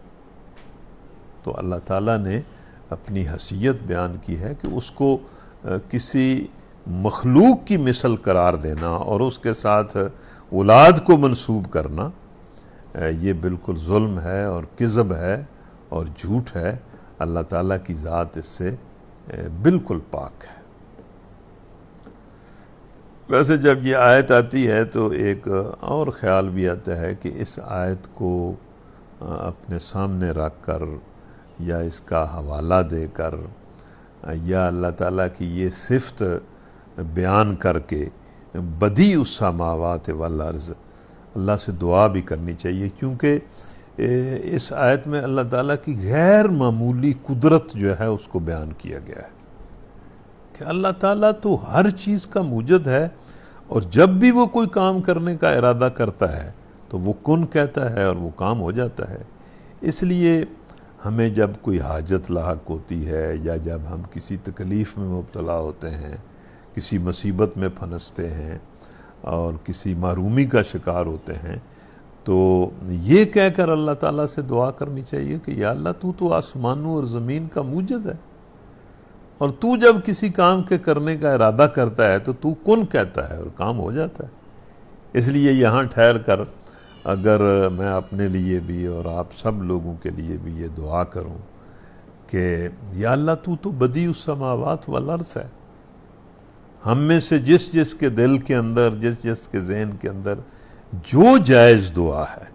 تو اللہ تعالیٰ نے اپنی حیثیت بیان کی ہے کہ اس کو کسی مخلوق کی مثل قرار دینا اور اس کے ساتھ اولاد کو منسوب کرنا یہ بالکل ظلم ہے اور کذب ہے اور جھوٹ ہے۔ اللہ تعالیٰ کی ذات اس سے بالکل پاک ہے۔ ویسے جب یہ آیت آتی ہے تو ایک اور خیال بھی آتا ہے کہ اس آیت کو اپنے سامنے رکھ کر یا اس کا حوالہ دے کر یا اللہ تعالیٰ کی یہ صفت بیان کر کے بدیع السماوات والارض اللہ سے دعا بھی کرنی چاہیے، کیونکہ اس آیت میں اللہ تعالیٰ کی غیر معمولی قدرت جو ہے اس کو بیان کیا گیا ہے کہ اللہ تعالیٰ تو ہر چیز کا موجد ہے، اور جب بھی وہ کوئی کام کرنے کا ارادہ کرتا ہے تو وہ کن کہتا ہے اور وہ کام ہو جاتا ہے۔ اس لیے ہمیں جب کوئی حاجت لاحق ہوتی ہے یا جب ہم کسی تکلیف میں مبتلا ہوتے ہیں، کسی مصیبت میں پھنستے ہیں اور کسی محرومی کا شکار ہوتے ہیں، تو یہ کہہ کر اللہ تعالیٰ سے دعا کرنی چاہیے کہ یا اللہ تو آسمانوں اور زمین کا موجد ہے، اور تو جب کسی کام کے کرنے کا ارادہ کرتا ہے تو کن کہتا ہے اور کام ہو جاتا ہے۔ اس لیے یہاں ٹھہر کر اگر میں اپنے لیے بھی اور آپ سب لوگوں کے لیے بھی یہ دعا کروں کہ یا اللہ تو بدیع السماوات والارض ہے، ہم میں سے جس کے دل کے اندر، جس کے ذہن کے اندر جو جائز دعا ہے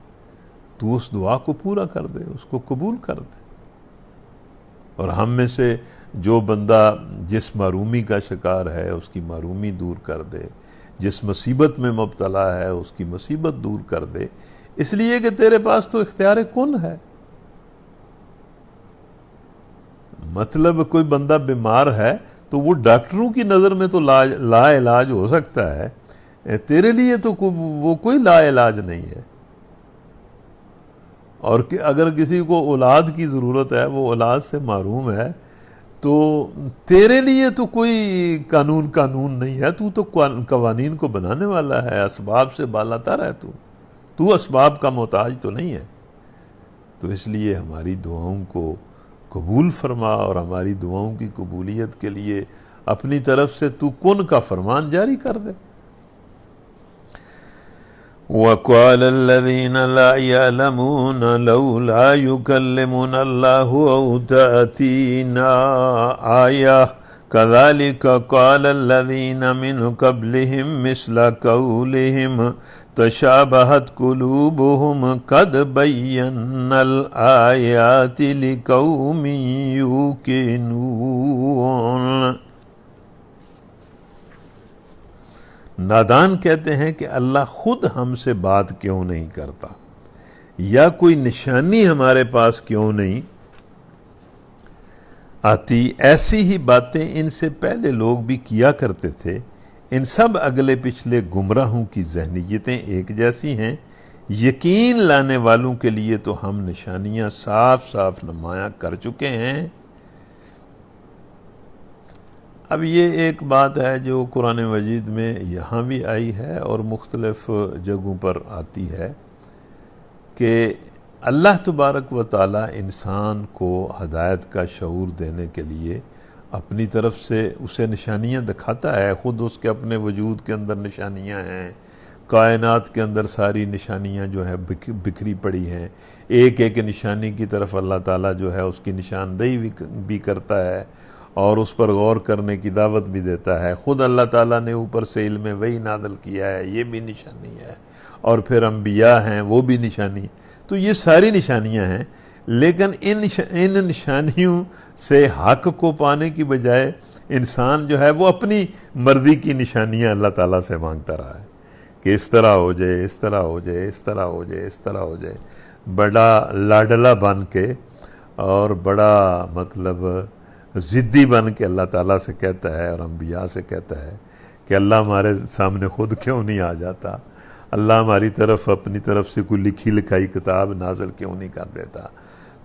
تو اس دعا کو پورا کر دے، اس کو قبول کر دے۔ اور ہم میں سے جو بندہ جس محرومی کا شکار ہے اس کی محرومی دور کر دے، جس مصیبت میں مبتلا ہے اس کی مصیبت دور کر دے، اس لیے کہ تیرے پاس تو اختیار کن ہے۔ مطلب کوئی بندہ بیمار ہے تو وہ ڈاکٹروں کی نظر میں تو لا علاج ہو سکتا ہے، تیرے لیے تو وہ کوئی لا علاج نہیں ہے۔ اور اگر کسی کو اولاد کی ضرورت ہے، وہ اولاد سے محروم ہے، تو تیرے لیے تو کوئی قانون نہیں ہے، تو قوانین کو بنانے والا ہے، اسباب سے بالا تر ہے، تو اسباب کا محتاج تو نہیں ہے۔ تو اس لیے ہماری دعاؤں کو قبول فرما، اور ہماری دعاؤں کی قبولیت کے لیے اپنی طرف سے تو کن کا فرمان جاری کر دے۔ وَقَالَ الَّذِينَ لَا يَعْلَمُونَ لَوْلَا يُكَلِّمُنَا اللَّهُ أَوْ تَأْتِينَا آيَةٌ كَذَلِكَ قَالَ الَّذِينَ مِنْ قَبْلِهِمْ مِثْلَ قَوْلِهِمْ تَشَابَهَتْ قُلُوبُهُمْ قَدْ بَيَّنَّا الْآيَاتِ لِقَوْمٍ يُوقِنُونَ۔ نادان کہتے ہیں کہ اللہ خود ہم سے بات کیوں نہیں کرتا، یا کوئی نشانی ہمارے پاس کیوں نہیں آتی۔ ایسی ہی باتیں ان سے پہلے لوگ بھی کیا کرتے تھے، ان سب اگلے پچھلے گمراہوں کی ذہنیتیں ایک جیسی ہیں۔ یقین لانے والوں کے لیے تو ہم نشانیاں صاف صاف نمایاں کر چکے ہیں۔ اب یہ ایک بات ہے جو قرآن مجید میں یہاں بھی آئی ہے اور مختلف جگہوں پر آتی ہے کہ اللہ تبارک و تعالی انسان کو ہدایت کا شعور دینے کے لیے اپنی طرف سے اسے نشانیاں دکھاتا ہے۔ خود اس کے اپنے وجود کے اندر نشانیاں ہیں، کائنات کے اندر ساری نشانیاں جو ہے بکھری پڑی ہیں، ایک ایک نشانی کی طرف اللہ تعالیٰ جو ہے اس کی نشاندہی بھی کرتا ہے اور اس پر غور کرنے کی دعوت بھی دیتا ہے۔ خود اللہ تعالیٰ نے اوپر سے علم وحی نازل کیا ہے، یہ بھی نشانی ہے، اور پھر انبیاء ہیں وہ بھی نشانی۔ تو یہ ساری نشانیاں ہیں، لیکن ان نشانیوں سے حق کو پانے کی بجائے انسان جو ہے وہ اپنی مرضی کی نشانیاں اللہ تعالیٰ سے مانگتا رہا ہے کہ اس طرح ہو جائے، اس طرح ہو جائے، اس طرح ہو جائے، اس طرح ہو جائے، بڑا لاڈلا بن کے اور بڑا مطلب ضدی بن کے اللہ تعالیٰ سے کہتا ہے اور انبیاء سے کہتا ہے کہ اللہ ہمارے سامنے خود کیوں نہیں آ جاتا، اللہ ہماری طرف اپنی طرف سے کوئی لکھی لکھائی کتاب نازل کیوں نہیں کر دیتا۔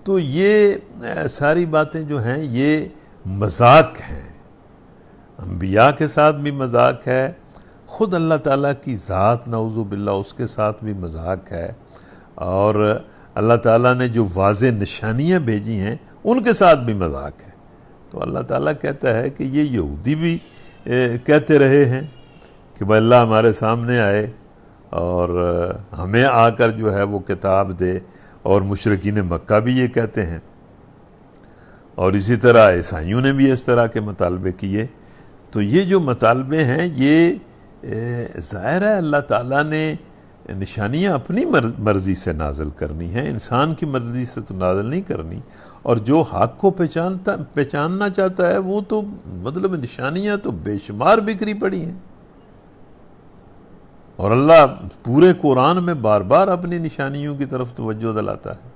تو یہ ساری باتیں جو ہیں یہ مذاق ہیں، انبیاء کے ساتھ بھی مذاق ہے، خود اللہ تعالیٰ کی ذات نعوذ باللہ اس کے ساتھ بھی مذاق ہے، اور اللہ تعالیٰ نے جو واضح نشانیاں بھیجی ہیں ان کے ساتھ بھی مذاق ہے۔ تو اللہ تعالیٰ کہتا ہے کہ یہ یہودی بھی کہتے رہے ہیں کہ بھائی اللہ ہمارے سامنے آئے اور ہمیں آ کر جو ہے وہ کتاب دے، اور مشرکین مکہ بھی یہ کہتے ہیں، اور اسی طرح عیسائیوں نے بھی اس طرح کے مطالبے کیے۔ تو یہ جو مطالبے ہیں یہ ظاہر ہے اللہ تعالیٰ نے نشانیاں اپنی مرضی سے نازل کرنی ہیں، انسان کی مرضی سے تو نازل نہیں کرنی، اور جو حق کو پہچاننا چاہتا ہے وہ تو مطلب نشانیاں تو بے شمار بکھری پڑی ہیں، اور اللہ پورے قرآن میں بار بار اپنی نشانیوں کی طرف توجہ دلاتا ہے۔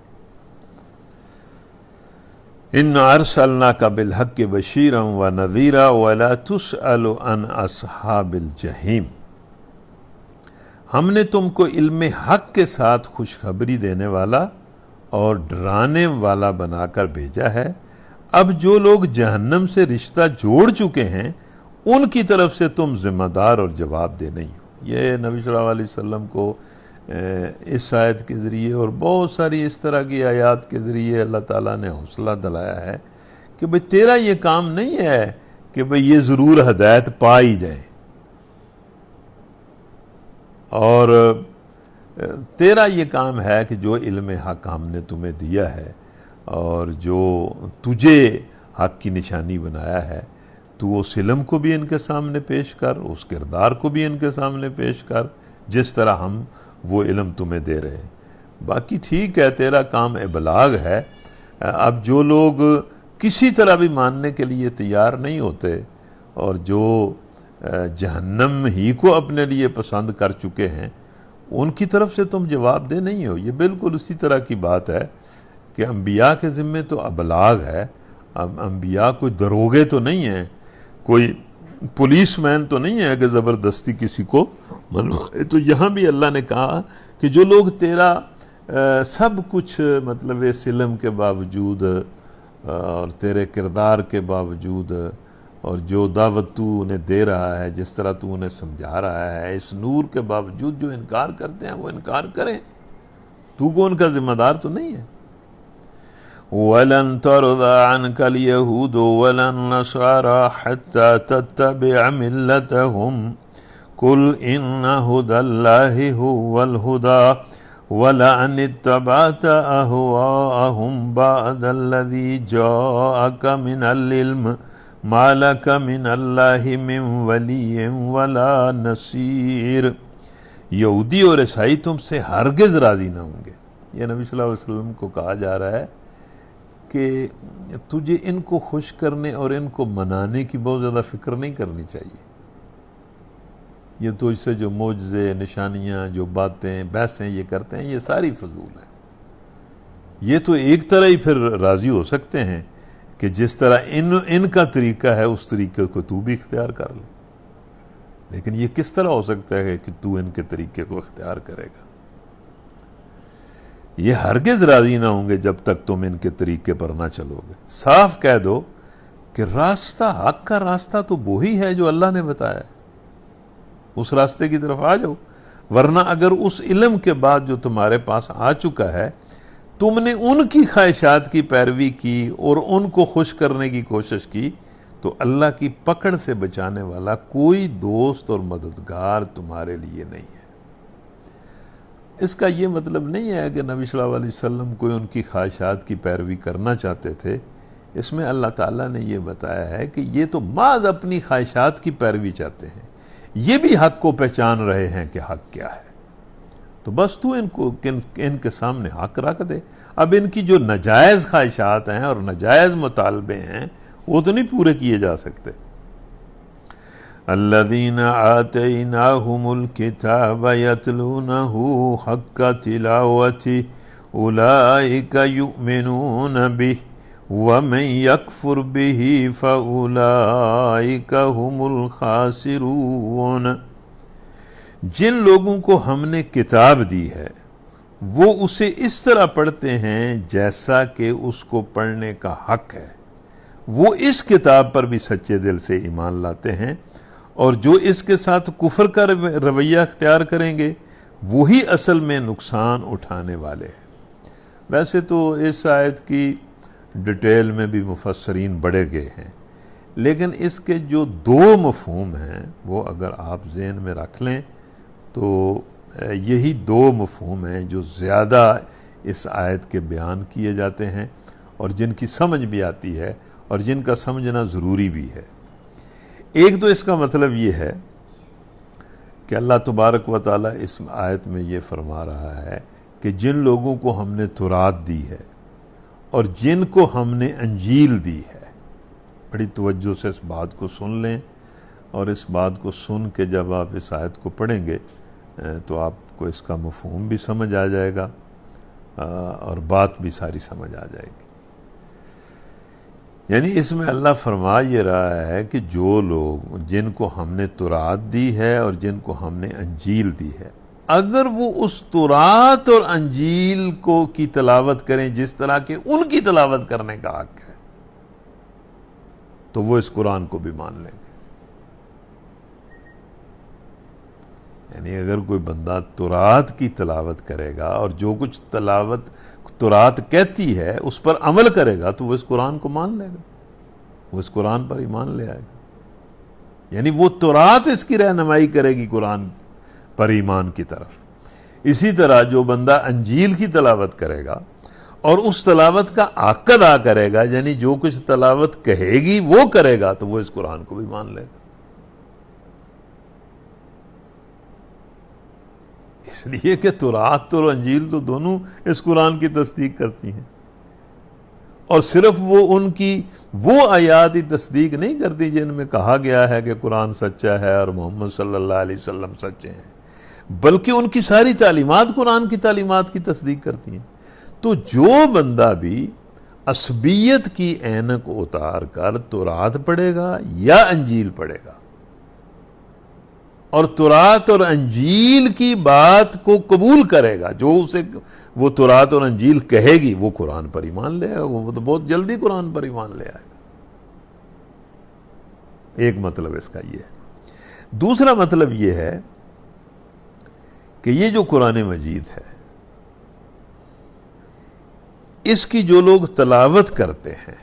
اِنَّا أَرْسَلْنَاكَ بِالْحَقِّ بَشِيرًا وَنَذِيرًا وَلَا تُسْأَلُ عَنْ أَصْحَابِ الْجَحِيمِ۔ ہم نے تم کو علم حق کے ساتھ خوشخبری دینے والا اور ڈرانے والا بنا کر بھیجا ہے۔ اب جو لوگ جہنم سے رشتہ جوڑ چکے ہیں ان کی طرف سے تم ذمہ دار اور جواب دہ نہیں ہو۔ یہ نبی صلی اللہ علیہ وسلم کو اس آیت کے ذریعے اور بہت ساری اس طرح کی آیات کے ذریعے اللہ تعالیٰ نے حوصلہ دلایا ہے کہ بھئی تیرا یہ کام نہیں ہے کہ بھئی یہ ضرور ہدایت پا ہی جائیں، اور تیرا یہ کام ہے کہ جو علم حق ہم نے تمہیں دیا ہے اور جو تجھے حق کی نشانی بنایا ہے، تو اس علم کو بھی ان کے سامنے پیش کر، اس کردار کو بھی ان کے سامنے پیش کر جس طرح ہم وہ علم تمہیں دے رہے ہیں۔ باقی ٹھیک ہے، تیرا کام ابلاغ ہے۔ اب جو لوگ کسی طرح بھی ماننے کے لیے تیار نہیں ہوتے اور جو جہنم ہی کو اپنے لیے پسند کر چکے ہیں، ان کی طرف سے تم جواب دہ نہیں ہو۔ یہ بالکل اسی طرح کی بات ہے کہ انبیاء کے ذمے تو ابلاغ ہے۔ انبیاء کوئی دروغے تو نہیں ہیں، کوئی پولیس مین تو نہیں ہے کہ زبردستی کسی کو منوائے۔ تو یہاں بھی اللہ نے کہا کہ جو لوگ تیرا سب کچھ مطلب اس علم کے باوجود اور تیرے کردار کے باوجود اور جو دعوت تو انہیں دے رہا ہے، جس طرح تو انہیں سمجھا رہا ہے، اس نور کے باوجود جو انکار کرتے ہیں وہ انکار کریں، تو کو ان کا ذمہ دار تو نہیں ہے۔ وَلَن تَرْضَى عَنْكَ الْيَهُودُ وَلَا النَّصَارَى حَتَّى تَتَّبِعَ مِلَّتَهُمْ قُلْ إِنَّ هُدَى اللَّهِ هُوَ الْهُدَى وَلَئِنِ اتَّبَعْتَ أَهْوَاءَهُمْ بَعْدَ الَّذِي جَاءَكَ مِنَ الْعِلْمِ مَا لَكَ مِنَ اللَّهِ مِنْ وَلِيٍّ وَلَا نَصِيرٍ۔ یہودی اور عیسائی تم سے ہرگز راضی نہ ہوں گے۔ یہ نبی صلی اللہ علیہ وسلم کو کہا جا رہا ہے کہ تجھے ان کو خوش کرنے اور ان کو منانے کی بہت زیادہ فکر نہیں کرنی چاہیے۔ یہ تو اس سے جو معجزے، نشانیاں، جو باتیں، بحثیں یہ کرتے ہیں، یہ ساری فضول ہیں۔ یہ تو ایک طرح ہی پھر راضی ہو سکتے ہیں کہ جس طرح ان کا طریقہ ہے اس طریقے کو تو بھی اختیار کر لے، لیکن یہ کس طرح ہو سکتا ہے کہ تو ان کے طریقے کو اختیار کرے گا؟ یہ ہرگز راضی نہ ہوں گے جب تک تم ان کے طریقے پر نہ چلو گے۔ صاف کہہ دو کہ راستہ، حق کا راستہ تو وہی ہے جو اللہ نے بتایا ہے، اس راستے کی طرف آ جاؤ۔ ورنہ اگر اس علم کے بعد جو تمہارے پاس آ چکا ہے تم نے ان کی خواہشات کی پیروی کی اور ان کو خوش کرنے کی کوشش کی، تو اللہ کی پکڑ سے بچانے والا کوئی دوست اور مددگار تمہارے لیے نہیں ہے۔ اس کا یہ مطلب نہیں ہے کہ نبی صلی اللہ علیہ وسلم کوئی ان کی خواہشات کی پیروی کرنا چاہتے تھے۔ اس میں اللہ تعالیٰ نے یہ بتایا ہے کہ یہ تو محض اپنی خواہشات کی پیروی چاہتے ہیں، یہ بھی حق کو پہچان رہے ہیں کہ حق کیا ہے، تو بس تو ان کے سامنے حق رکھ دے۔ اب ان کی جو ناجائز خواہشات ہیں اور ناجائز مطالبے ہیں وہ تو نہیں پورے کیے جا سکتے۔ الذین آتیناہم الکتاب یتلونہ حق تلاوتہ اولئک یؤمنون بہ ومن یکفر بہ فاولئک ہم الخاسرون۔ جن لوگوں کو ہم نے کتاب دی ہے وہ اسے اس طرح پڑھتے ہیں جیسا کہ اس کو پڑھنے کا حق ہے، وہ اس کتاب پر بھی سچے دل سے ایمان لاتے ہیں، اور جو اس کے ساتھ کفر کا رویہ اختیار کریں گے وہی اصل میں نقصان اٹھانے والے ہیں۔ ویسے تو اس آیت کی ڈیٹیل میں بھی مفسرین بڑھے گئے ہیں، لیکن اس کے جو دو مفہوم ہیں وہ اگر آپ ذہن میں رکھ لیں تو یہی دو مفہوم ہیں جو زیادہ اس آیت کے بیان کیے جاتے ہیں اور جن کی سمجھ بھی آتی ہے اور جن کا سمجھنا ضروری بھی ہے۔ ایک تو اس کا مطلب یہ ہے کہ اللہ تبارک و تعالیٰ اس آیت میں یہ فرما رہا ہے کہ جن لوگوں کو ہم نے تورات دی ہے اور جن کو ہم نے انجیل دی ہے، بڑی توجہ سے اس بات کو سن لیں، اور اس بات کو سن کے جب آپ اس آیت کو پڑھیں گے تو آپ کو اس کا مفہوم بھی سمجھ آ جائے گا اور بات بھی ساری سمجھ آ جائے گی۔ یعنی اس میں اللہ فرما یہ رہا ہے کہ جو لوگ، جن کو ہم نے تورات دی ہے اور جن کو ہم نے انجیل دی ہے، اگر وہ اس تورات اور انجیل کی تلاوت کریں جس طرح کہ ان کی تلاوت کرنے کا حق ہے، تو وہ اس قرآن کو بھی مان لیں گے۔ یعنی اگر کوئی بندہ تورات کی تلاوت کرے گا اور جو کچھ تلاوت تورات کہتی ہے اس پر عمل کرے گا، تو وہ اس قرآن کو مان لے گا، وہ اس قرآن پر ایمان لے آئے گا۔ یعنی وہ تورات اس کی رہنمائی کرے گی قرآن پر ایمان کی طرف۔ اسی طرح جو بندہ انجیل کی تلاوت کرے گا اور اس تلاوت کا حق ادا کرے گا، یعنی جو کچھ تلاوت کہے گی وہ کرے گا، تو وہ اس قرآن کو بھی مان لے گا۔ اس لیے کہ تورات اور انجیل تو دونوں اس قرآن کی تصدیق کرتی ہیں، اور صرف وہ ان کی وہ آیات ہی تصدیق نہیں کرتی جن میں کہا گیا ہے کہ قرآن سچا ہے اور محمد صلی اللہ علیہ وسلم سچے ہیں، بلکہ ان کی ساری تعلیمات قرآن کی تعلیمات کی تصدیق کرتی ہیں۔ تو جو بندہ بھی عصبیت کی اینک اتار کر تورات پڑھے گا یا انجیل پڑھے گا اور تورات اور انجیل کی بات کو قبول کرے گا، جو اسے وہ تورات اور انجیل کہے گی، وہ قرآن پر ایمان لے آئے گا، وہ تو بہت جلدی قرآن پر ایمان لے آئے گا۔ ایک مطلب اس کا یہ ہے۔ دوسرا مطلب یہ ہے کہ یہ جو قرآن مجید ہے، اس کی جو لوگ تلاوت کرتے ہیں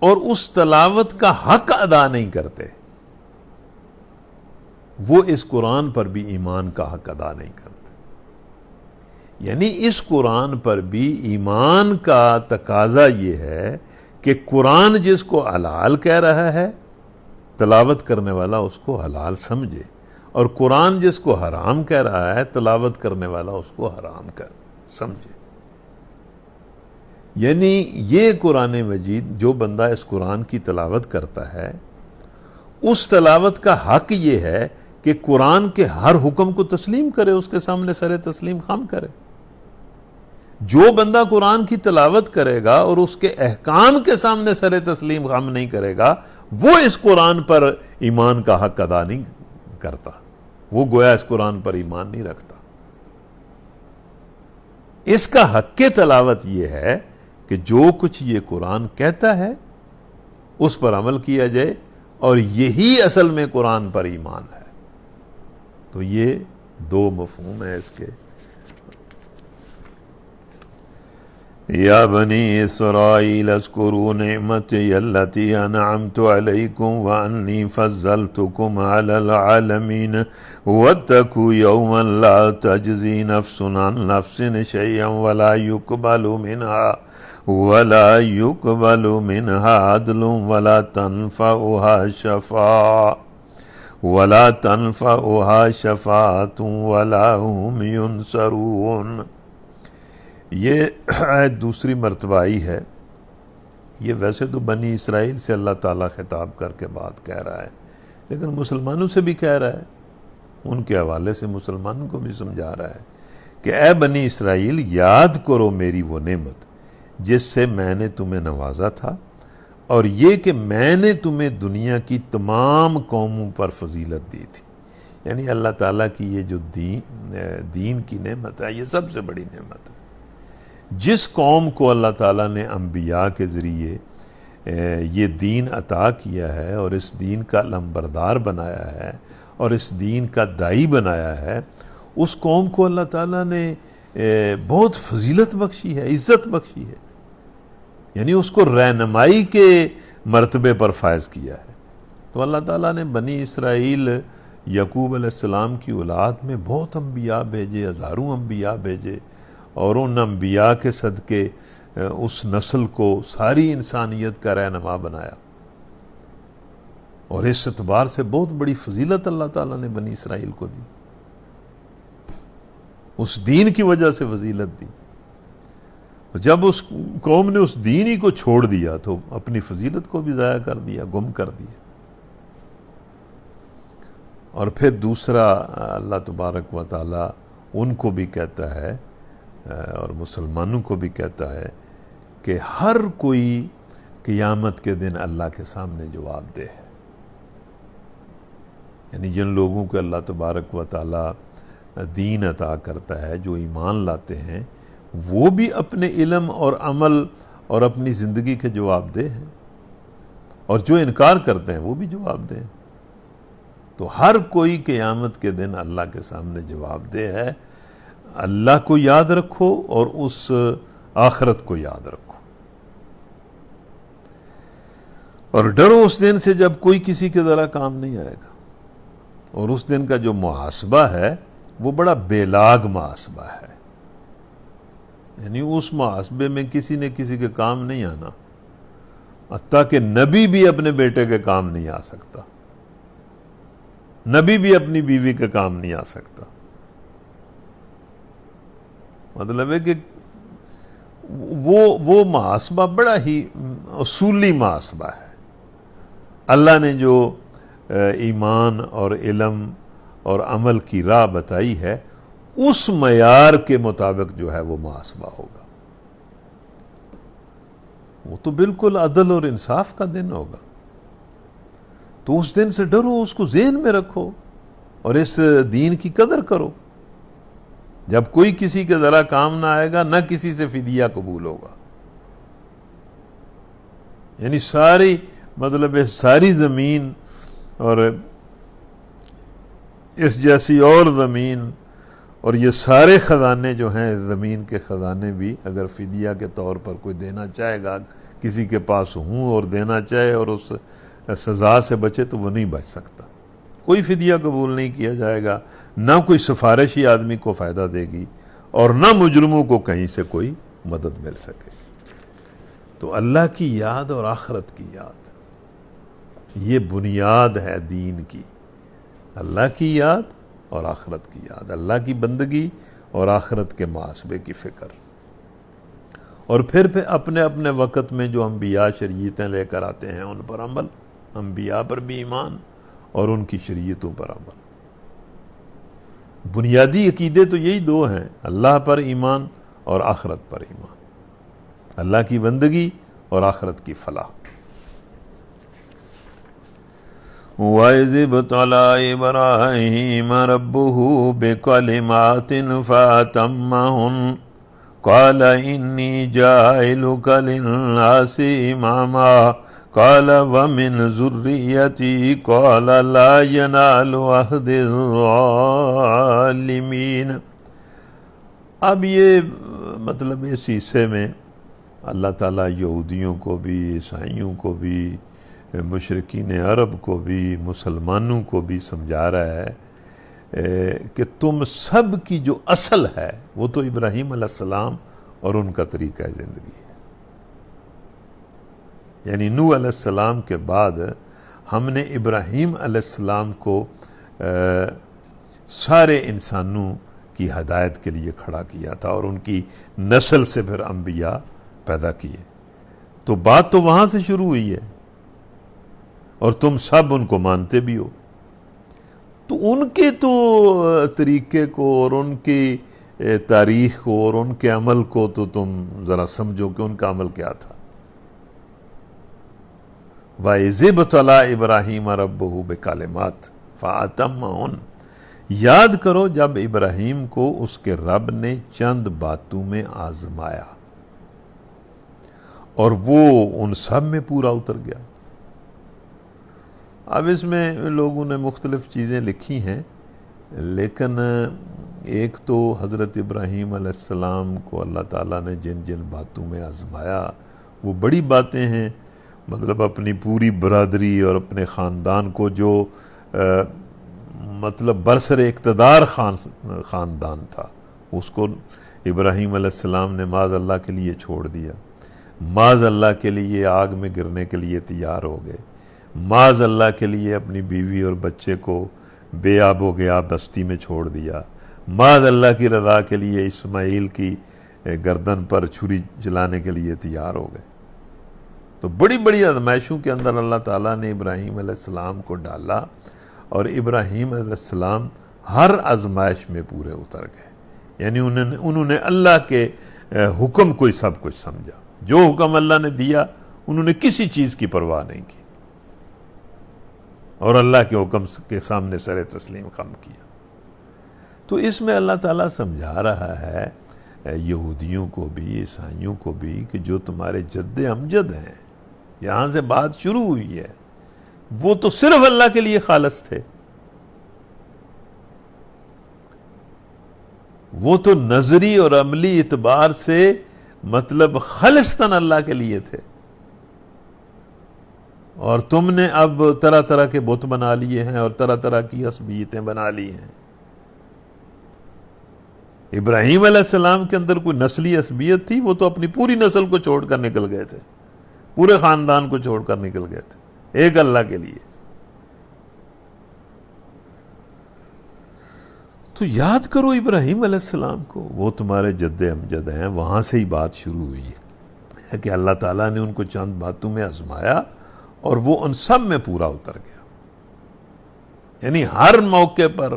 اور اس تلاوت کا حق ادا نہیں کرتے، وہ اس قرآن پر بھی ایمان کا حق ادا نہیں کرتے۔ یعنی اس قرآن پر بھی ایمان کا تقاضا یہ ہے کہ قرآن جس کو حلال کہہ رہا ہے، تلاوت کرنے والا اس کو حلال سمجھے، اور قرآن جس کو حرام کہہ رہا ہے، تلاوت کرنے والا اس کو حرام سمجھے۔ یعنی یہ قرآن مجید، جو بندہ اس قرآن کی تلاوت کرتا ہے، اس تلاوت کا حق یہ ہے کہ قرآن کے ہر حکم کو تسلیم کرے، اس کے سامنے سر تسلیم خم کرے۔ جو بندہ قرآن کی تلاوت کرے گا اور اس کے احکام کے سامنے سر تسلیم خم نہیں کرے گا، وہ اس قرآن پر ایمان کا حق ادا نہیں کرتا، وہ گویا اس قرآن پر ایمان نہیں رکھتا۔ اس کا حق تلاوت یہ ہے کہ جو کچھ یہ قرآن کہتا ہے اس پر عمل کیا جائے، اور یہی اصل میں قرآن پر ایمان ہے۔ تو یہ دو مفہوم ہیں اس کے۔ یا بنی اسرائیل اذکروا نعمتی التی انعمت علیکم وانی فضلتکم علی العالمین واتقوا یوما لا تجزی نفس عن نفس شیئا ولا يقبل منها عدل ولا تنفعها شفاعة ولا هم ينصرون۔ یہ آیت دوسری مرتبہ آئی ہے۔ یہ ویسے تو بنی اسرائیل سے اللہ تعالیٰ خطاب کر کے بات کہہ رہا ہے، لیکن مسلمانوں سے بھی کہہ رہا ہے، ان کے حوالے سے مسلمانوں کو بھی سمجھا رہا ہے کہ اے بنی اسرائیل، یاد کرو میری وہ نعمت جس سے میں نے تمہیں نوازا تھا، اور یہ کہ میں نے تمہیں دنیا کی تمام قوموں پر فضیلت دی تھی۔ یعنی اللہ تعالیٰ کی یہ جو دین کی نعمت ہے، یہ سب سے بڑی نعمت ہے۔ جس قوم کو اللہ تعالیٰ نے انبیاء کے ذریعے یہ دین عطا کیا ہے اور اس دین کا لمبردار بنایا ہے اور اس دین کا داعی بنایا ہے، اس قوم کو اللہ تعالیٰ نے بہت فضیلت بخشی ہے، عزت بخشی ہے، یعنی اس کو رہنمائی کے مرتبے پر فائز کیا ہے۔ تو اللہ تعالیٰ نے بنی اسرائیل، یعقوب علیہ السلام کی اولاد میں بہت انبیاء بھیجے، ہزاروں انبیاء بھیجے، اور ان انبیاء کے صدقے اس نسل کو ساری انسانیت کا رہنما بنایا، اور اس اعتبار سے بہت بڑی فضیلت اللہ تعالیٰ نے بنی اسرائیل کو دی، اس دین کی وجہ سے فضیلت دی۔ جب اس قوم نے اس دین ہی کو چھوڑ دیا تو اپنی فضیلت کو بھی ضائع کر دیا، گم کر دیا۔ اور پھر دوسرا، اللہ تبارک و تعالیٰ ان کو بھی کہتا ہے اور مسلمانوں کو بھی کہتا ہے کہ ہر کوئی قیامت کے دن اللہ کے سامنے جواب دہ ہے۔ یعنی جن لوگوں کو اللہ تبارک و تعالی دین عطا کرتا ہے، جو ایمان لاتے ہیں، وہ بھی اپنے علم اور عمل اور اپنی زندگی کے جواب دہ ہیں، اور جو انکار کرتے ہیں وہ بھی جواب دہ ہیں۔ تو ہر کوئی قیامت کے دن اللہ کے سامنے جواب دہ ہے۔ اللہ کو یاد رکھو اور اس آخرت کو یاد رکھو، اور ڈرو اس دن سے جب کوئی کسی کے ذرا کام نہیں آئے گا، اور اس دن کا جو محاسبہ ہے وہ بڑا بے لاگ محاسبہ ہے، یعنی اس محاسبے میں کسی نے کسی کے کام نہیں آنا، حتیٰ کہ نبی بھی اپنے بیٹے کے کام نہیں آ سکتا، نبی بھی اپنی بیوی کے کام نہیں آ سکتا۔ مطلب ہے کہ وہ محاسبہ بڑا ہی اصولی محاسبہ ہے۔ اللہ نے جو ایمان اور علم اور عمل کی راہ بتائی ہے، اس معیار کے مطابق جو ہے وہ محاسبہ ہوگا، وہ تو بالکل عدل اور انصاف کا دن ہوگا۔ تو اس دن سے ڈرو، اس کو ذہن میں رکھو اور اس دین کی قدر کرو۔ جب کوئی کسی کے ذرا کام نہ آئے گا، نہ کسی سے فدیہ قبول ہوگا، یعنی ساری زمین اور اس جیسی اور زمین اور یہ سارے خزانے جو ہیں، زمین کے خزانے بھی اگر فدیہ کے طور پر کوئی دینا چاہے گا، کسی کے پاس ہوں اور دینا چاہے اور اس سزا سے بچے، تو وہ نہیں بچ سکتا۔ کوئی فدیہ قبول نہیں کیا جائے گا، نہ کوئی سفارش ہی آدمی کو فائدہ دے گی، اور نہ مجرموں کو کہیں سے کوئی مدد مل سکے گی۔ تو اللہ کی یاد اور آخرت کی یاد، یہ بنیاد ہے دین کی۔ اللہ کی یاد اور آخرت کی یاد، اللہ کی بندگی اور آخرت کے محاسبے کی فکر، اور پھر اپنے اپنے وقت میں جو انبیاء شریعتیں لے کر آتے ہیں ان پر عمل، انبیاء پر بھی ایمان اور ان کی شریعتوں پر عمل۔ بنیادی عقیدے تو یہی دو ہیں، اللہ پر ایمان اور آخرت پر ایمان، اللہ کی بندگی اور آخرت کی فلاح۔ وَإِذِ ابْتَلَىٰ إِبْرَاهِيمَ رَبُّهُ بِكَلِمَاتٍ فَأَتَمَّهُنَّ قَالَ إِنِّي جَاعِلُكَ لِلنَّاسِ إِمَامًا قَالَ وَمِنْ ذُرِّيَّتِي قَالَ لَا يَنَالُ عَهْدِ الظَّالِمِينَ۔ اب یہ مطلب اس حصے میں اللہ تعالیٰ یہودیوں کو بھی، عیسائیوں کو بھی، مشرکین عرب کو بھی، مسلمانوں کو بھی سمجھا رہا ہے کہ تم سب کی جو اصل ہے وہ تو ابراہیم علیہ السلام اور ان کا طریقہ زندگی ہے۔ یعنی نوح علیہ السلام کے بعد ہم نے ابراہیم علیہ السلام کو سارے انسانوں کی ہدایت کے لیے کھڑا کیا تھا، اور ان کی نسل سے پھر انبیاء پیدا کیے۔ تو بات تو وہاں سے شروع ہوئی ہے، اور تم سب ان کو مانتے بھی ہو۔ تو ان کے تو طریقے کو اور ان کی تاریخ کو اور ان کے عمل کو تو تم ذرا سمجھو کہ ان کا عمل کیا تھا۔ وَإِذِ ابْتَلَىٰ إِبْرَاهِيمَ رَبُّهُ بِكَلِمَاتٍ فَأَتَمَّهُنَّ، یاد کرو جب ابراہیم کو اس کے رب نے چند باتوں میں آزمایا اور وہ ان سب میں پورا اتر گیا۔ اب اس میں لوگوں نے مختلف چیزیں لکھی ہیں، لیکن ایک تو حضرت ابراہیم علیہ السلام کو اللہ تعالیٰ نے جن جن باتوں میں آزمایا وہ بڑی باتیں ہیں۔ مطلب اپنی پوری برادری اور اپنے خاندان کو جو مطلب برسر اقتدار خاندان تھا، اس کو ابراہیم علیہ السلام نے معاذ اللہ کے لیے چھوڑ دیا، معاذ اللہ کے لیے آگ میں گرنے کے لیے تیار ہو گئے، معاذ اللہ کے لیے اپنی بیوی اور بچے کو بے آب و گیا بستی میں چھوڑ دیا، معاذ اللہ کی رضا کے لیے اسماعیل کی گردن پر چھری چلانے کے لیے تیار ہو گئے۔ تو بڑی بڑی آزمائشوں کے اندر اللہ تعالیٰ نے ابراہیم علیہ السلام کو ڈالا، اور ابراہیم علیہ السلام ہر آزمائش میں پورے اتر گئے۔ یعنی انہوں نے اللہ کے حکم کو ہی سب کچھ سمجھا، جو حکم اللہ نے دیا انہوں نے کسی چیز کی پرواہ نہیں کی، اور اللہ کے حکم کے سامنے سر تسلیم خم کیا۔ تو اس میں اللہ تعالیٰ سمجھا رہا ہے یہودیوں کو بھی، عیسائیوں کو بھی، کہ جو تمہارے جد امجد ہیں، یہاں سے بات شروع ہوئی ہے، وہ تو صرف اللہ کے لیے خالص تھے، وہ تو نظری اور عملی اعتبار سے مطلب خالصتاً اللہ کے لیے تھے، اور تم نے اب طرح طرح کے بت بنا لیے ہیں اور طرح طرح کی عصبیتیں بنا لی ہیں۔ ابراہیم علیہ السلام کے اندر کوئی نسلی عصبیت تھی؟ وہ تو اپنی پوری نسل کو چھوڑ کر نکل گئے تھے، پورے خاندان کو چھوڑ کر نکل گئے تھے ایک اللہ کے لیے۔ تو یاد کرو ابراہیم علیہ السلام کو، وہ تمہارے جد امجد ہیں، وہاں سے ہی بات شروع ہوئی ہے کہ اللہ تعالیٰ نے ان کو چند باتوں میں آزمایا اور وہ ان سب میں پورا اتر گیا، یعنی ہر موقع پر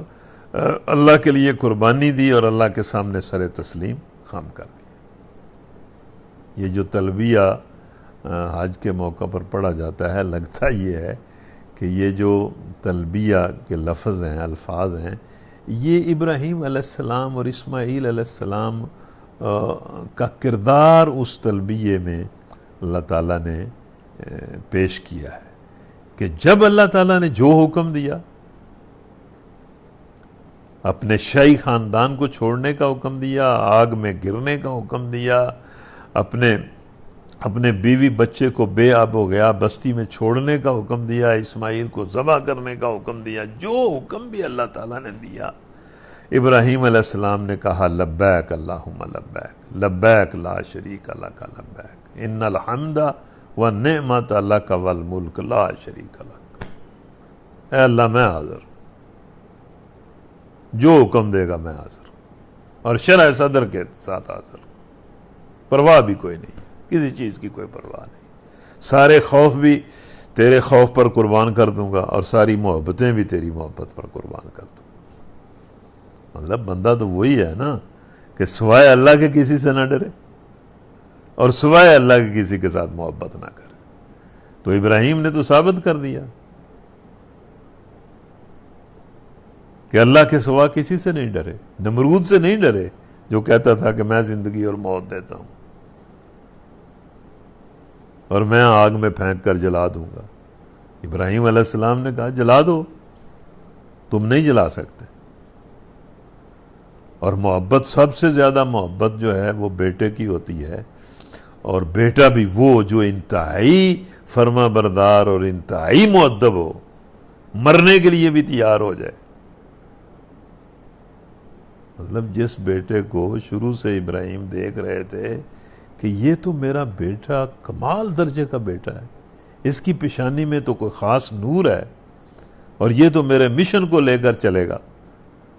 اللہ کے لیے قربانی دی اور اللہ کے سامنے سر تسلیم خم کر دی۔ یہ جو تلبیہ حج کے موقع پر پڑھا جاتا ہے، لگتا یہ ہے کہ یہ جو تلبیہ کے لفظ ہیں، الفاظ ہیں، یہ ابراہیم علیہ السلام اور اسماعیل علیہ السلام کا کردار اس تلبیہ میں اللہ تعالیٰ نے پیش کیا ہے کہ جب اللہ تعالیٰ نے جو حکم دیا، اپنے شیعی خاندان کو چھوڑنے کا حکم دیا، آگ میں گرنے کا حکم دیا، اپنے بیوی بچے کو بے آب ہو گیا بستی میں چھوڑنے کا حکم دیا، اسماعیل کو ذبح کرنے کا حکم دیا، جو حکم بھی اللہ تعالیٰ نے دیا، ابراہیم علیہ السلام نے کہا لبیک اللہم لبیک، لبیک لا شریک لک لبیک، ان الحمد والنعمت لک والملک لا شریک لک۔ اے اللہ میں حاضر، جو حکم دے گا میں حاضر، اور شرع صدر کے ساتھ حاضر، پرواہ بھی کوئی نہیں، کسی چیز کی کوئی پرواہ نہیں، سارے خوف بھی تیرے خوف پر قربان کر دوں گا اور ساری محبتیں بھی تیری محبت پر قربان کر دوں گا۔ مطلب بندہ تو وہی ہے نا کہ سوائے اللہ کے کسی سے نہ ڈرے اور سوائے اللہ کے کسی کے ساتھ محبت نہ کرے۔ تو ابراہیم نے تو ثابت کر دیا کہ اللہ کے سوا کسی سے نہیں ڈرے، نمرود سے نہیں ڈرے جو کہتا تھا کہ میں زندگی اور موت دیتا ہوں اور میں آگ میں پھینک کر جلا دوں گا۔ ابراہیم علیہ السلام نے کہا جلا دو، تم نہیں جلا سکتے۔ اور محبت، سب سے زیادہ محبت جو ہے وہ بیٹے کی ہوتی ہے، اور بیٹا بھی وہ جو انتہائی فرما بردار اور انتہائی مؤدب ہو، مرنے کے لیے بھی تیار ہو جائے۔ مطلب جس بیٹے کو شروع سے ابراہیم دیکھ رہے تھے کہ یہ تو میرا بیٹا کمال درجے کا بیٹا ہے، اس کی پیشانی میں تو کوئی خاص نور ہے اور یہ تو میرے مشن کو لے کر چلے گا،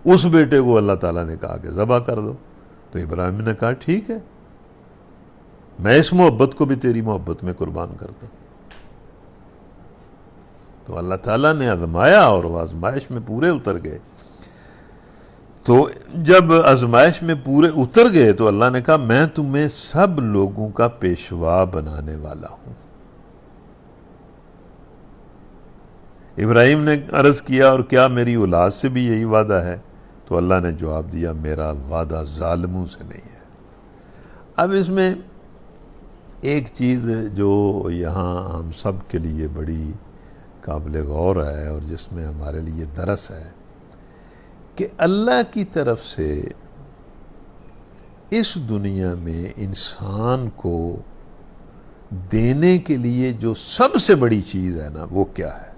اس بیٹے کو اللہ تعالیٰ نے کہا کہ ذبح کر دو۔ تو ابراہیم نے کہا ٹھیک ہے، میں اس محبت کو بھی تیری محبت میں قربان کرتا ہوں۔ تو اللہ تعالیٰ نے آزمایا اور وہ آزمائش میں پورے اتر گئے۔ تو جب آزمائش میں پورے اتر گئے تو اللہ نے کہا میں تمہیں سب لوگوں کا پیشوا بنانے والا ہوں۔ ابراہیم نے عرض کیا اور کیا میری اولاد سے بھی یہی وعدہ ہے؟ تو اللہ نے جواب دیا میرا وعدہ ظالموں سے نہیں ہے۔ اب اس میں ایک چیز جو یہاں ہم سب کے لیے بڑی قابل غور ہے اور جس میں ہمارے لیے درس ہے کہ اللہ کی طرف سے اس دنیا میں انسان کو دینے کے لیے جو سب سے بڑی چیز ہے نا، وہ کیا ہے؟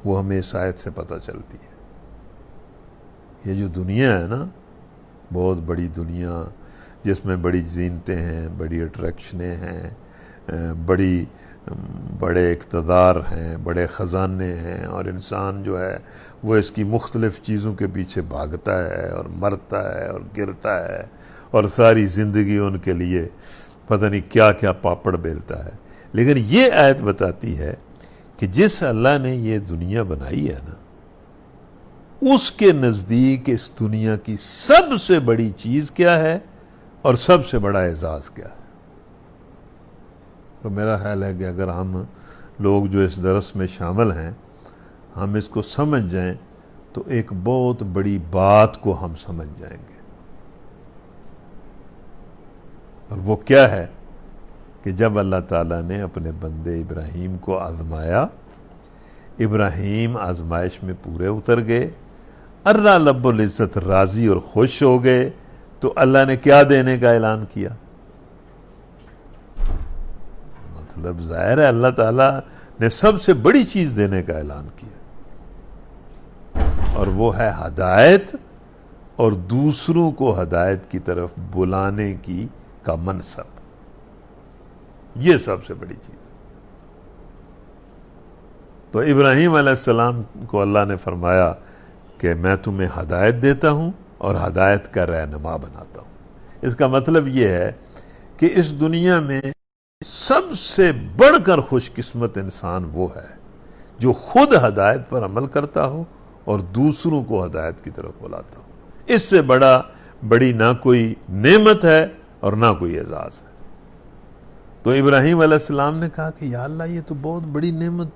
وہ ہمیں اس آیت سے پتہ چلتی ہے۔ یہ جو دنیا ہے نا، بہت بڑی دنیا جس میں بڑی زینتیں ہیں، بڑی اٹریکشنیں ہیں، بڑے اقتدار ہیں، بڑے خزانے ہیں، اور انسان جو ہے وہ اس کی مختلف چیزوں کے پیچھے بھاگتا ہے اور مرتا ہے اور گرتا ہے اور ساری زندگی ان کے لیے پتہ نہیں کیا کیا پاپڑ بیلتا ہے۔ لیکن یہ آیت بتاتی ہے کہ جس اللہ نے یہ دنیا بنائی ہے نا، اس کے نزدیک اس دنیا کی سب سے بڑی چیز کیا ہے اور سب سے بڑا اعزاز کیا ہے۔ تو میرا خیال ہے کہ اگر ہم لوگ جو اس درس میں شامل ہیں ہم اس کو سمجھ جائیں تو ایک بہت بڑی بات کو ہم سمجھ جائیں گے، اور وہ کیا ہے کہ جب اللہ تعالیٰ نے اپنے بندے ابراہیم کو آزمایا، ابراہیم آزمائش میں پورے اتر گئے، اللہ رب العزت راضی اور خوش ہو گئے، تو اللہ نے کیا دینے کا اعلان کیا؟ مطلب ظاہر ہے اللہ تعالیٰ نے سب سے بڑی چیز دینے کا اعلان کیا، اور وہ ہے ہدایت، اور دوسروں کو ہدایت کی طرف بلانے کا منصب۔ یہ سب سے بڑی چیز۔ تو ابراہیم علیہ السلام کو اللہ نے فرمایا کہ میں تمہیں ہدایت دیتا ہوں اور ہدایت کا رہنما بناتا ہوں۔ اس کا مطلب یہ ہے کہ اس دنیا میں سب سے بڑھ کر خوش قسمت انسان وہ ہے جو خود ہدایت پر عمل کرتا ہو اور دوسروں کو ہدایت کی طرف بلاتا ہو۔ اس سے بڑی نہ کوئی نعمت ہے اور نہ کوئی اعزاز ہے۔ تو ابراہیم علیہ السلام نے کہا کہ یا اللہ، یہ تو بہت بڑی نعمت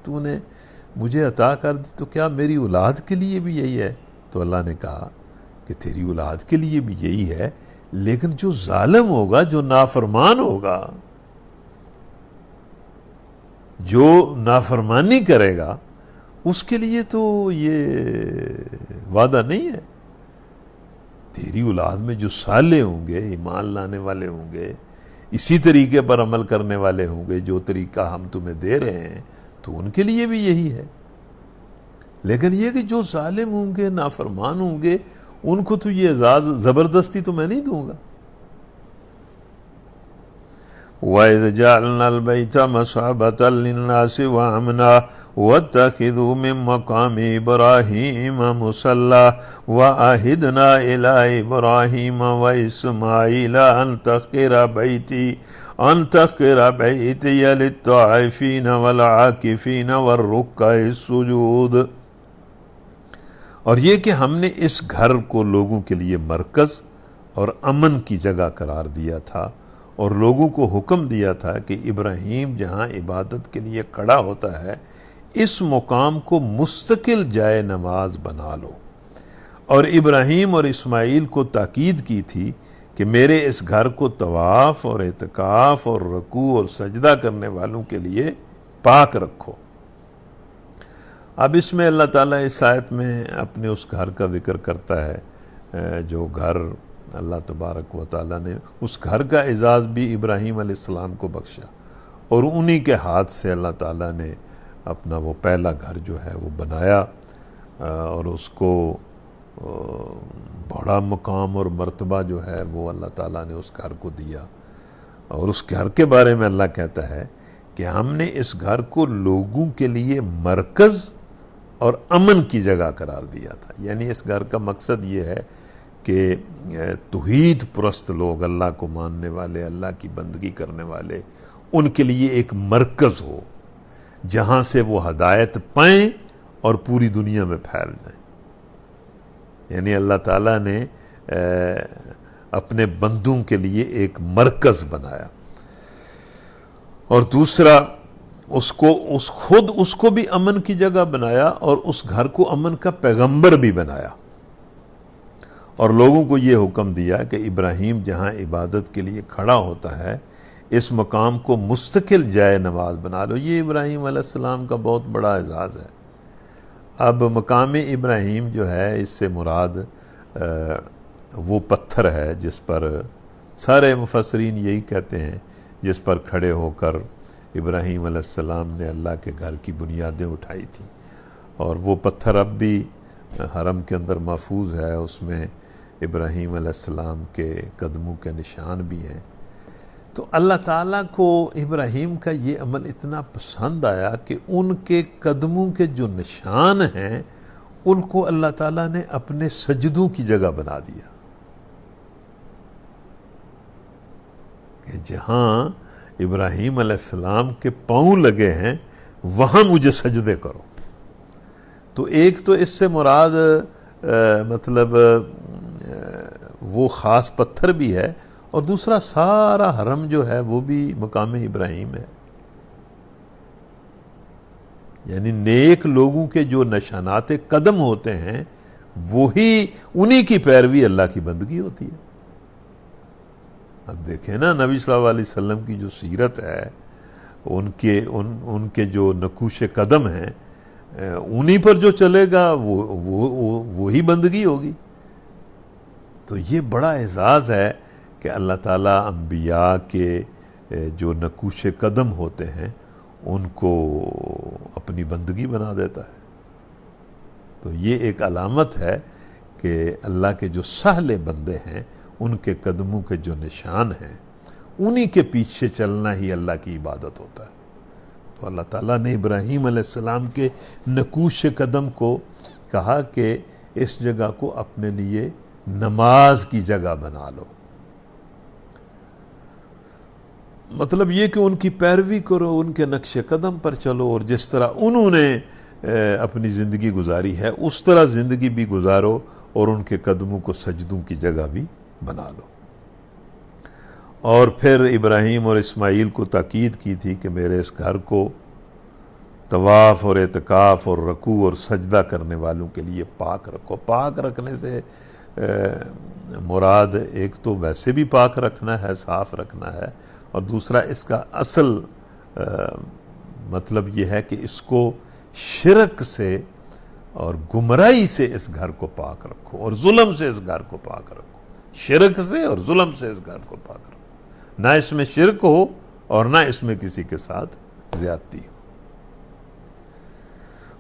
تو نے مجھے عطا کر دی، تو کیا میری اولاد کے لیے بھی یہی ہے؟ تو اللہ نے کہا کہ تیری اولاد کے لیے بھی یہی ہے، لیکن جو ظالم ہوگا، جو نافرمان ہوگا، جو نافرمانی کرے گا، اس کے لیے تو یہ وعدہ نہیں ہے۔ تیری اولاد میں جو صالح ہوں گے، ایمان لانے والے ہوں گے، اسی طریقے پر عمل کرنے والے ہوں گے جو طریقہ ہم تمہیں دے رہے ہیں، تو ان کے لیے بھی یہی ہے۔ لیکن یہ کہ جو ظالم ہوں گے، نافرمان ہوں گے، ان کو تو یہ اعزاز زبردستی تو میں نہیں دوں گا۔ وَإِذْ جَعَلْنَا الْبَيْتَ مَثَابَةً لِلنَّاسِ وَأَمْنًا وَاتَّخِذُوا مِن مَّقَامِ إِبْرَاهِيمَ مُصَلًّى وَعَهِدْنَا إِلَىٰ إِبْرَاهِيمَ وَإِسْمَاعِيلَ أَن طَهِّرَ بَيْتِيَ لِلطَّائِفِينَ وَالْعَاكِفِينَ وَالرُّكَّعِ السُّجُودِ۔ اور یہ کہ ہم نے اس گھر کو لوگوں کے لیے مرکز اور امن کی جگہ قرار دیا تھا، اور لوگوں کو حکم دیا تھا کہ ابراہیم جہاں عبادت کے لیے کھڑا ہوتا ہے، اس مقام کو مستقل جائے نماز بنا لو۔ اور ابراہیم اور اسماعیل کو تاکید کی تھی کہ میرے اس گھر کو طواف اور اعتکاف اور رکوع اور سجدہ کرنے والوں کے لیے پاک رکھو۔ اب اس میں اللہ تعالیٰ اس آیت میں اپنے اس گھر کا ذکر کرتا ہے جو گھر اللہ تبارک و تعالیٰ نے، اس گھر کا اعزاز بھی ابراہیم علیہ السلام کو بخشا، اور انہی کے ہاتھ سے اللہ تعالیٰ نے اپنا وہ پہلا گھر جو ہے وہ بنایا، اور اس کو بڑا مقام اور مرتبہ جو ہے وہ اللہ تعالیٰ نے اس گھر کو دیا۔ اور اس گھر کے بارے میں اللہ کہتا ہے کہ ہم نے اس گھر کو لوگوں کے لیے مرکز اور امن کی جگہ قرار دیا تھا۔ یعنی اس گھر کا مقصد یہ ہے کہ توحید پرست لوگ، اللہ کو ماننے والے، اللہ کی بندگی کرنے والے، ان کے لیے ایک مرکز ہو جہاں سے وہ ہدایت پائیں اور پوری دنیا میں پھیل جائیں۔ یعنی اللہ تعالیٰ نے اپنے بندوں کے لیے ایک مرکز بنایا، اور دوسرا اس کو بھی امن کی جگہ بنایا، اور اس گھر کو امن کا پیغمبر بھی بنایا، اور لوگوں کو یہ حکم دیا کہ ابراہیم جہاں عبادت کے لیے کھڑا ہوتا ہے، اس مقام کو مستقل جائے نماز بنا لو۔ یہ ابراہیم علیہ السلام کا بہت بڑا اعزاز ہے۔ اب مقام ابراہیم جو ہے، اس سے مراد وہ پتھر ہے جس پر سارے مفسرین یہی کہتے ہیں، جس پر کھڑے ہو کر ابراہیم علیہ السلام نے اللہ کے گھر کی بنیادیں اٹھائی تھیں، اور وہ پتھر اب بھی حرم کے اندر محفوظ ہے، اس میں ابراہیم علیہ السلام کے قدموں کے نشان بھی ہیں۔ تو اللہ تعالیٰ کو ابراہیم کا یہ عمل اتنا پسند آیا کہ ان کے قدموں کے جو نشان ہیں ان کو اللہ تعالیٰ نے اپنے سجدوں کی جگہ بنا دیا، کہ جہاں ابراہیم علیہ السلام کے پاؤں لگے ہیں وہاں مجھے سجدے کرو۔ تو ایک تو اس سے مراد مطلب وہ خاص پتھر بھی ہے، اور دوسرا سارا حرم جو ہے وہ بھی مقام ابراہیم ہے۔ یعنی نیک لوگوں کے جو نشانات قدم ہوتے ہیں وہی انہی کی پیروی اللہ کی بندگی ہوتی ہے۔ اب دیکھیں نا نبی صلی اللہ علیہ وسلم کی جو سیرت ہے، ان کے جو نقوش قدم ہیں، انہی پر جو چلے گا وہی بندگی ہوگی۔ تو یہ بڑا اعزاز ہے کہ اللہ تعالیٰ انبیاء کے جو نقوش قدم ہوتے ہیں ان کو اپنی بندگی بنا دیتا ہے۔ تو یہ ایک علامت ہے کہ اللہ کے جو سہلے بندے ہیں ان کے قدموں کے جو نشان ہیں انہی کے پیچھے چلنا ہی اللہ کی عبادت ہوتا ہے۔ تو اللہ تعالیٰ نے ابراہیم علیہ السلام کے نقوش قدم کو کہا کہ اس جگہ کو اپنے لیے نماز کی جگہ بنا لو۔ مطلب یہ کہ ان کی پیروی کرو، ان کے نقش قدم پر چلو، اور جس طرح انہوں نے اپنی زندگی گزاری ہے اس طرح زندگی بھی گزارو، اور ان کے قدموں کو سجدوں کی جگہ بھی بنا لو۔ اور پھر ابراہیم اور اسماعیل کو تاکید کی تھی کہ میرے اس گھر کو طواف اور اعتکاف اور رکوع اور سجدہ کرنے والوں کے لیے پاک رکھو۔ پاک رکھنے سے مراد ایک تو ویسے بھی پاک رکھنا ہے، صاف رکھنا ہے، اور دوسرا اس کا اصل مطلب یہ ہے کہ اس کو شرک سے اور گمراہی سے اس گھر کو پاک رکھو، اور ظلم سے اس گھر کو پاک رکھو۔ شرک سے اور ظلم سے اس گھر کو پاک رکھو، نہ اس میں شرک ہو اور نہ اس میں کسی کے ساتھ زیادتی ہو۔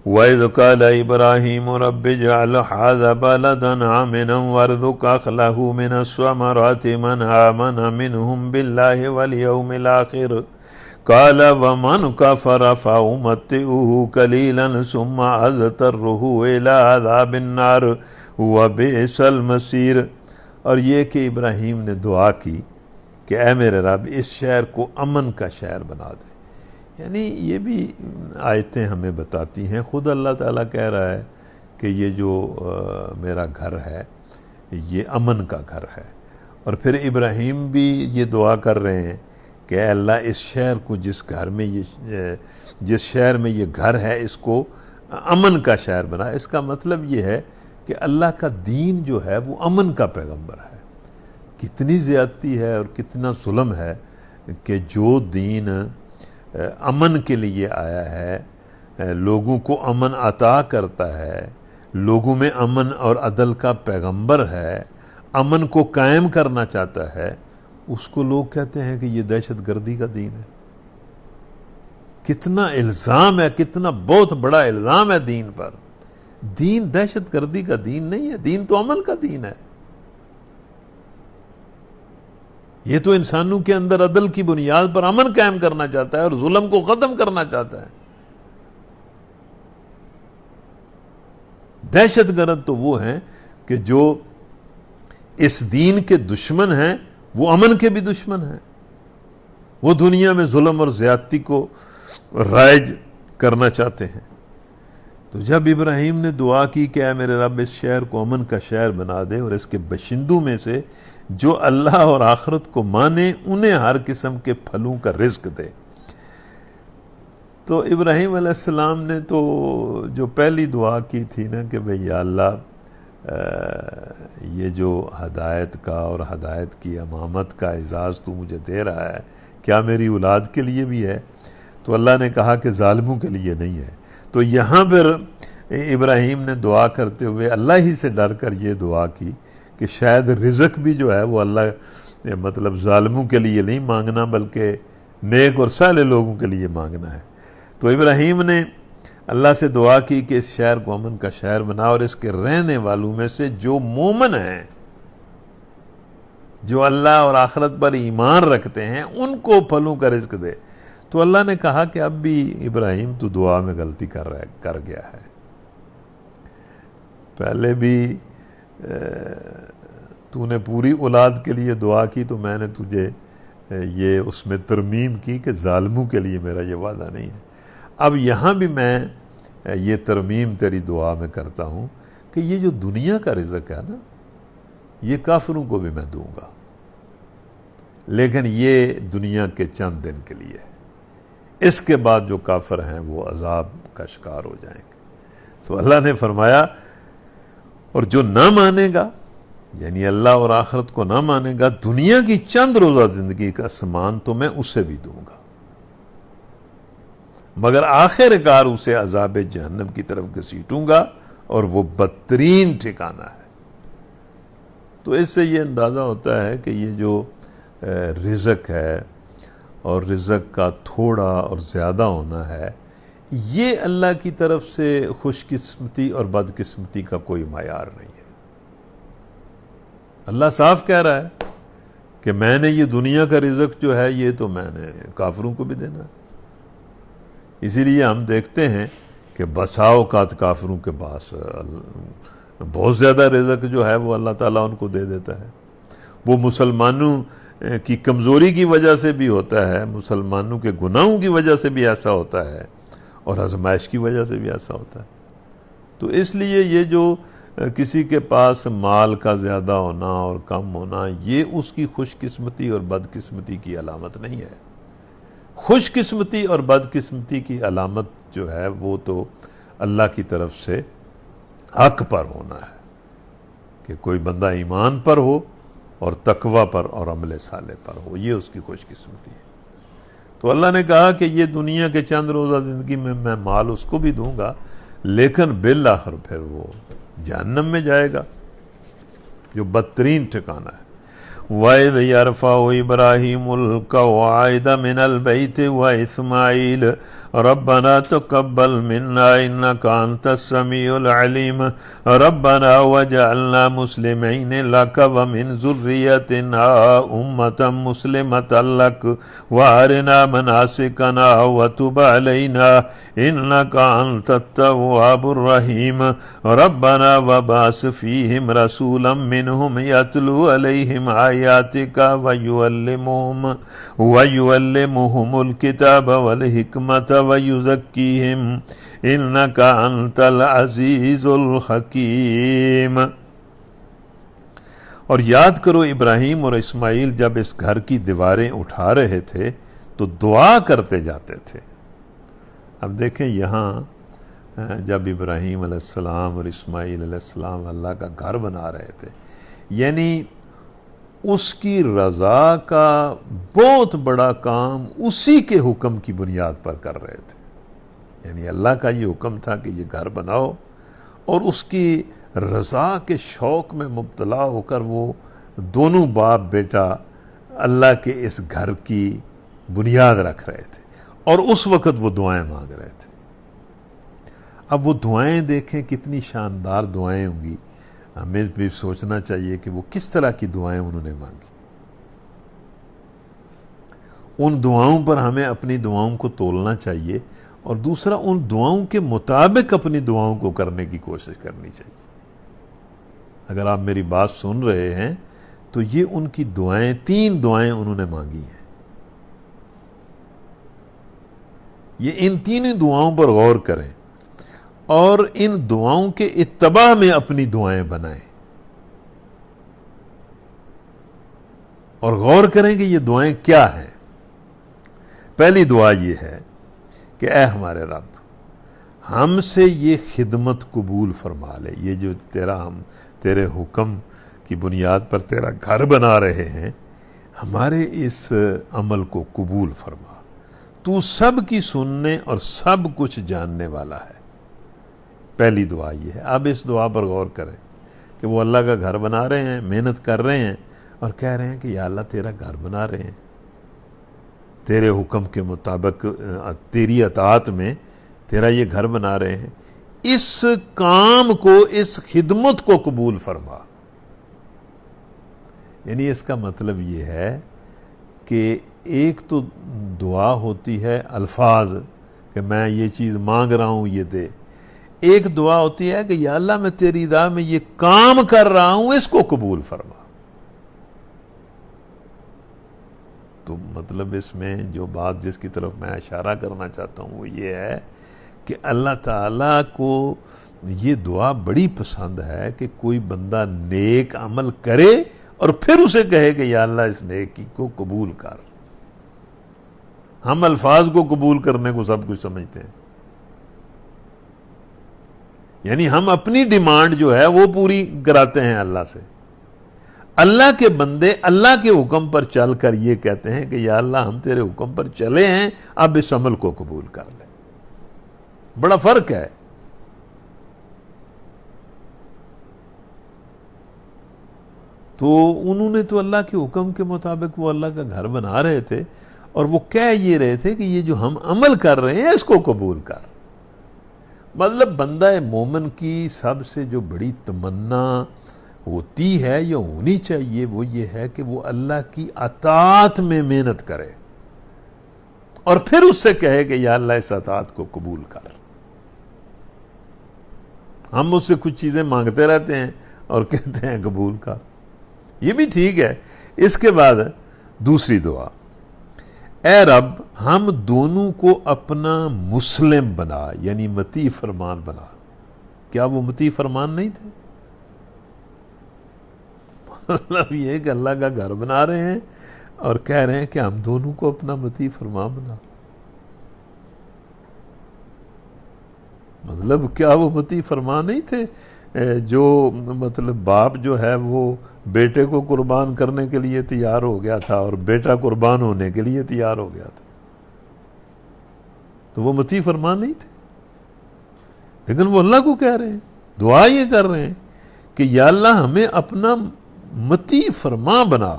وَإِذْ قَالَ إِبْرَاهِيمُ رَبِّ اجْعَلْ هَٰذَا بَلَدًا آمِنًا وَارْزُقْ أَهْلَهُ مِنَ الثَّمَرَاتِ مَنْ آمَنَ مِنْهُمْ بِاللَّهِ وَالْيَوْمِ الْآخِرِ قَالَ وَمَنْ كَفَرَ فَأُمَتِّعُهُ قَلِيلًا ثُمَّ أَضْطَرُّهُ إِلَىٰ عَذَابِ النَّارِ وَبِئْسَ الْمَصِيرُ۔ اور یہ کہ ابراہیم نے دعا کی کہ اے میرے رب اس شہر کو امن کا شہر بنا دے۔ یعنی یہ بھی آیتیں ہمیں بتاتی ہیں، خود اللہ تعالیٰ کہہ رہا ہے کہ یہ جو میرا گھر ہے یہ امن کا گھر ہے، اور پھر ابراہیم بھی یہ دعا کر رہے ہیں کہ اے اللہ اس شہر کو جس شہر میں یہ گھر ہے اس کو امن کا شہر بنا۔ اس کا مطلب یہ ہے کہ اللہ کا دین جو ہے وہ امن کا پیغمبر ہے۔ کتنی زیادتی ہے اور کتنا ظلم ہے کہ جو دین امن کے لیے آیا ہے، لوگوں کو امن عطا کرتا ہے، لوگوں میں امن اور عدل کا پیغمبر ہے، امن کو قائم کرنا چاہتا ہے، اس کو لوگ کہتے ہیں کہ یہ دہشت گردی کا دین ہے۔ کتنا الزام ہے، کتنا بہت بڑا الزام ہے دین پر۔ دین دہشت گردی کا دین نہیں ہے، دین تو امن کا دین ہے۔ یہ تو انسانوں کے اندر عدل کی بنیاد پر امن قائم کرنا چاہتا ہے اور ظلم کو ختم کرنا چاہتا ہے۔ دہشت گرد تو وہ ہیں کہ جو اس دین کے دشمن ہیں، وہ امن کے بھی دشمن ہیں، وہ دنیا میں ظلم اور زیادتی کو رائج کرنا چاہتے ہیں۔ تو جب ابراہیم نے دعا کی کہ اے میرے رب اس شہر کو امن کا شہر بنا دے اور اس کے باشندوں میں سے جو اللہ اور آخرت کو مانے انہیں ہر قسم کے پھلوں کا رزق دے، تو ابراہیم علیہ السلام نے تو جو پہلی دعا کی تھی نا کہ بھئی یا اللہ یہ جو ہدایت کا اور ہدایت کی امامت کا اعزاز تو مجھے دے رہا ہے، کیا میری اولاد کے لیے بھی ہے؟ تو اللہ نے کہا کہ ظالموں کے لیے نہیں ہے۔ تو یہاں پر ابراہیم نے دعا کرتے ہوئے اللہ ہی سے ڈر کر یہ دعا کی کہ شاید رزق بھی جو ہے وہ اللہ مطلب ظالموں کے لیے نہیں مانگنا بلکہ نیک اور صالح لوگوں کے لیے مانگنا ہے۔ تو ابراہیم نے اللہ سے دعا کی کہ اس شہر کو امن کا شہر بنا اور اس کے رہنے والوں میں سے جو مومن ہیں، جو اللہ اور آخرت پر ایمان رکھتے ہیں، ان کو پھلوں کا رزق دے۔ تو اللہ نے کہا کہ اب بھی ابراہیم تو دعا میں غلطی کر گیا ہے۔ پہلے بھی تو نے پوری اولاد کے لیے دعا کی تو میں نے تجھے یہ اس میں ترمیم کی کہ ظالموں کے لیے میرا یہ وعدہ نہیں ہے۔ اب یہاں بھی میں یہ ترمیم تیری دعا میں کرتا ہوں کہ یہ جو دنیا کا رزق ہے نا، یہ کافروں کو بھی میں دوں گا، لیکن یہ دنیا کے چند دن کے لیے، اس کے بعد جو کافر ہیں وہ عذاب کا شکار ہو جائیں گے۔ تو اللہ نے فرمایا اور جو نہ مانے گا، یعنی اللہ اور آخرت کو نہ مانے گا، دنیا کی چند روزہ زندگی کا سامان تو میں اسے بھی دوں گا، مگر آخر کار اسے عذاب جہنم کی طرف گھسیٹوں گا، اور وہ بدترین ٹھکانہ ہے۔ تو اس سے یہ اندازہ ہوتا ہے کہ یہ جو رزق ہے اور رزق کا تھوڑا اور زیادہ ہونا ہے، یہ اللہ کی طرف سے خوش قسمتی اور بد قسمتی کا کوئی معیار نہیں ہے۔ اللہ صاف کہہ رہا ہے کہ میں نے یہ دنیا کا رزق جو ہے یہ تو میں نے کافروں کو بھی دینا ہے۔ اسی لیے ہم دیکھتے ہیں کہ بسا اوقات کافروں کے پاس بہت زیادہ رزق جو ہے وہ اللہ تعالیٰ ان کو دے دیتا ہے۔ وہ مسلمانوں کی کمزوری کی وجہ سے بھی ہوتا ہے، مسلمانوں کے گناہوں کی وجہ سے بھی ایسا ہوتا ہے، اور آزمائش کی وجہ سے بھی ایسا ہوتا ہے۔ تو اس لیے یہ جو کسی کے پاس مال کا زیادہ ہونا اور کم ہونا، یہ اس کی خوش قسمتی اور بد قسمتی کی علامت نہیں ہے۔ خوش قسمتی اور بد قسمتی کی علامت جو ہے وہ تو اللہ کی طرف سے حق پر ہونا ہے، کہ کوئی بندہ ایمان پر ہو اور تقوی پر اور عمل صالح پر ہو، یہ اس کی خوش قسمتی ہے۔ تو اللہ نے کہا کہ یہ دنیا کے چند روزہ زندگی میں مال اس کو بھی دوں گا، لیکن بالآخر پھر وہ جہنم میں جائے گا، جو بدترین ٹھکانہ ہے۔ وَإِذْ يَرْفَعُ إِبْرَاهِيمُ الْقَوَاعِدَ مِنَ الْبَيْتِ وَإِسْمَاعِيلُ رَبَّنَا تَقَبَّلْ مِنَّا إِنَّكَ أَنْتَ السَّمِيعُ الْعَلِيمُ رَبَّنَا وَاجْعَلْنَا مُسْلِمَيْنِ لَكَ وَمِنْ ذُرِّيَّتِنَا أُمَّةً مُسْلِمَةً لَكَ وَأَرِنَا مَنَاسِكَنَا وَتُبْ عَلَيْنَا إِنَّكَ أَنْتَ التَّوَّابُ الرَّحِيمُ رَبَّنَا وَابْعَثْ فِيهِمْ رَسُولًا مِّنْهُمْ يَتْلُو عَلَيْهِمْ آيَاتِكَ وَيُعَلِّمُهُمُ الْكِتَابَ وَالْحِكْمَةَ وَيُزَكِّيهِمْ إِنَّكَ أَنْتَ الْعَزِيزُ الْحَكِيمُ۔ اور یاد کرو ابراہیم اور اسماعیل جب اس گھر کی دیواریں اٹھا رہے تھے تو دعا کرتے جاتے تھے۔ اب دیکھیں یہاں جب ابراہیم علیہ السلام اور اسماعیل علیہ السلام اللہ کا گھر بنا رہے تھے، یعنی اس کی رضا کا بہت بڑا کام اسی کے حکم کی بنیاد پر کر رہے تھے۔ یعنی اللہ کا یہ حکم تھا کہ یہ گھر بناؤ، اور اس کی رضا کے شوق میں مبتلا ہو کر وہ دونوں باپ بیٹا اللہ کے اس گھر کی بنیاد رکھ رہے تھے، اور اس وقت وہ دعائیں مانگ رہے تھے۔ اب وہ دعائیں دیکھیں کتنی شاندار دعائیں ہوں گی، ہمیں بھی سوچنا چاہیے کہ وہ کس طرح کی دعائیں انہوں نے مانگی۔ ان دعاؤں پر ہمیں اپنی دعاؤں کو تولنا چاہیے، اور دوسرا ان دعاؤں کے مطابق اپنی دعاؤں کو کرنے کی کوشش کرنی چاہیے۔ اگر آپ میری بات سن رہے ہیں تو یہ ان کی دعائیں، 3 دعائیں انہوں نے مانگی ہیں۔ یہ ان 3 دعاؤں پر غور کریں اور ان دعاؤں کے اتباع میں اپنی دعائیں بنائیں، اور غور کریں کہ یہ دعائیں کیا ہیں۔ پہلی دعا یہ ہے کہ اے ہمارے رب، ہم سے یہ خدمت قبول فرما لے، یہ جو ہم تیرے حکم کی بنیاد پر تیرا گھر بنا رہے ہیں، ہمارے اس عمل کو قبول فرما۔ تو سب کی سننے اور سب کچھ جاننے والا ہے۔ پہلی دعا یہ ہے۔ اب اس دعا پر غور کریں کہ وہ اللہ کا گھر بنا رہے ہیں، محنت کر رہے ہیں، اور کہہ رہے ہیں کہ یا اللہ تیرا گھر بنا رہے ہیں، تیرے حکم کے مطابق تیری اطاعت میں تیرا یہ گھر بنا رہے ہیں، اس کام کو، اس خدمت کو قبول فرما۔ یعنی اس کا مطلب یہ ہے کہ ایک تو دعا ہوتی ہے الفاظ کہ میں یہ چیز مانگ رہا ہوں یہ دے، ایک دعا ہوتی ہے کہ یا اللہ میں تیری راہ میں یہ کام کر رہا ہوں، اس کو قبول فرما۔ تو مطلب اس میں جو بات جس کی طرف میں اشارہ کرنا چاہتا ہوں وہ یہ ہے کہ اللہ تعالیٰ کو یہ دعا بڑی پسند ہے کہ کوئی بندہ نیک عمل کرے اور پھر اسے کہے کہ یا اللہ اس نیکی کو قبول کر۔ ہم الفاظ کو قبول کرنے کو سب کچھ سمجھتے ہیں، یعنی ہم اپنی ڈیمانڈ جو ہے وہ پوری کراتے ہیں اللہ سے۔ اللہ کے بندے اللہ کے حکم پر چل کر یہ کہتے ہیں کہ یا اللہ ہم تیرے حکم پر چلے ہیں، اب اس عمل کو قبول کر لیں۔ بڑا فرق ہے۔ تو انہوں نے تو اللہ کے حکم کے مطابق وہ اللہ کا گھر بنا رہے تھے، اور وہ کہہ یہ رہے تھے کہ یہ جو ہم عمل کر رہے ہیں اس کو قبول کر۔ مطلب بندہ مومن کی سب سے جو بڑی تمنا ہوتی ہے یا ہونی چاہیے وہ یہ ہے کہ وہ اللہ کی اطاعت میں محنت کرے، اور پھر اس سے کہے کہ یا اللہ اس اطاعت کو قبول کر۔ ہم اس سے کچھ چیزیں مانگتے رہتے ہیں اور کہتے ہیں قبول کر، یہ بھی ٹھیک ہے۔ اس کے بعد دوسری دعا، اے رب ہم دونوں کو اپنا مسلم بنا، یعنی مطیع فرمان بنا۔ کیا وہ مطیع فرمان نہیں تھے؟ مطلب یہ کہ اللہ کا گھر بنا رہے ہیں اور کہہ رہے ہیں کہ ہم دونوں کو اپنا مطیع فرمان بنا۔ مطلب کیا وہ مطیع فرمان نہیں تھے جو مطلب باپ جو ہے وہ بیٹے کو قربان کرنے کے لیے تیار ہو گیا تھا اور بیٹا قربان ہونے کے لیے تیار ہو گیا تھا؟ تو وہ مطیع فرمان نہیں تھے، لیکن وہ اللہ کو کہہ رہے ہیں، دعا یہ کر رہے ہیں کہ یا اللہ ہمیں اپنا مطیع فرما بنا،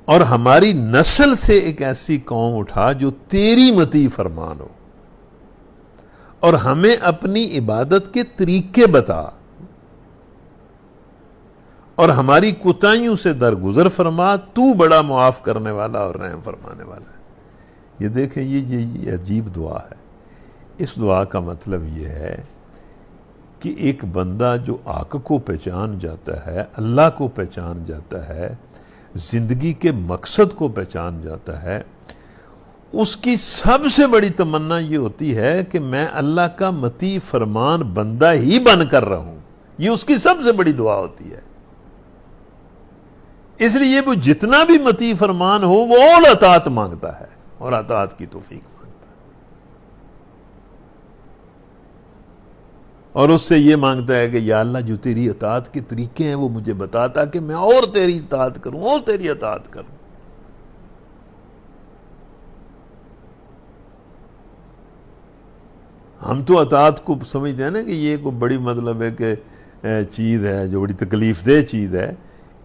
اور ہماری نسل سے ایک ایسی قوم اٹھا جو تیری مطیع فرمان ہو، اور ہمیں اپنی عبادت کے طریقے بتا، اور ہماری کوتاہیوں سے درگزر فرما، تو بڑا معاف کرنے والا اور رحم فرمانے والا ہے۔ یہ دیکھیں یہ عجیب دعا ہے۔ اس دعا کا مطلب یہ ہے کہ ایک بندہ جو حق کو پہچان جاتا ہے، اللہ کو پہچان جاتا ہے، زندگی کے مقصد کو پہچان جاتا ہے، اس کی سب سے بڑی تمنا یہ ہوتی ہے کہ میں اللہ کا مطیع فرمان بندہ ہی بن کر رہوں۔ یہ اس کی سب سے بڑی دعا ہوتی ہے۔ اس لیے وہ جتنا بھی مطیع فرمان ہو وہ اور اطاعت مانگتا ہے اور اطاعت کی توفیق مانگتا ہے، اور اس سے یہ مانگتا ہے کہ یا اللہ جو تیری اطاعت کے طریقے ہیں وہ مجھے بتا تاکہ میں اور تیری اطاعت کروں اور تیری اطاعت کروں۔ ہم تو اطاعت کو سمجھتے ہیں نا کہ یہ کوئی بڑی مطلب ہے کہ چیز ہے جو بڑی تکلیف دہ چیز ہے۔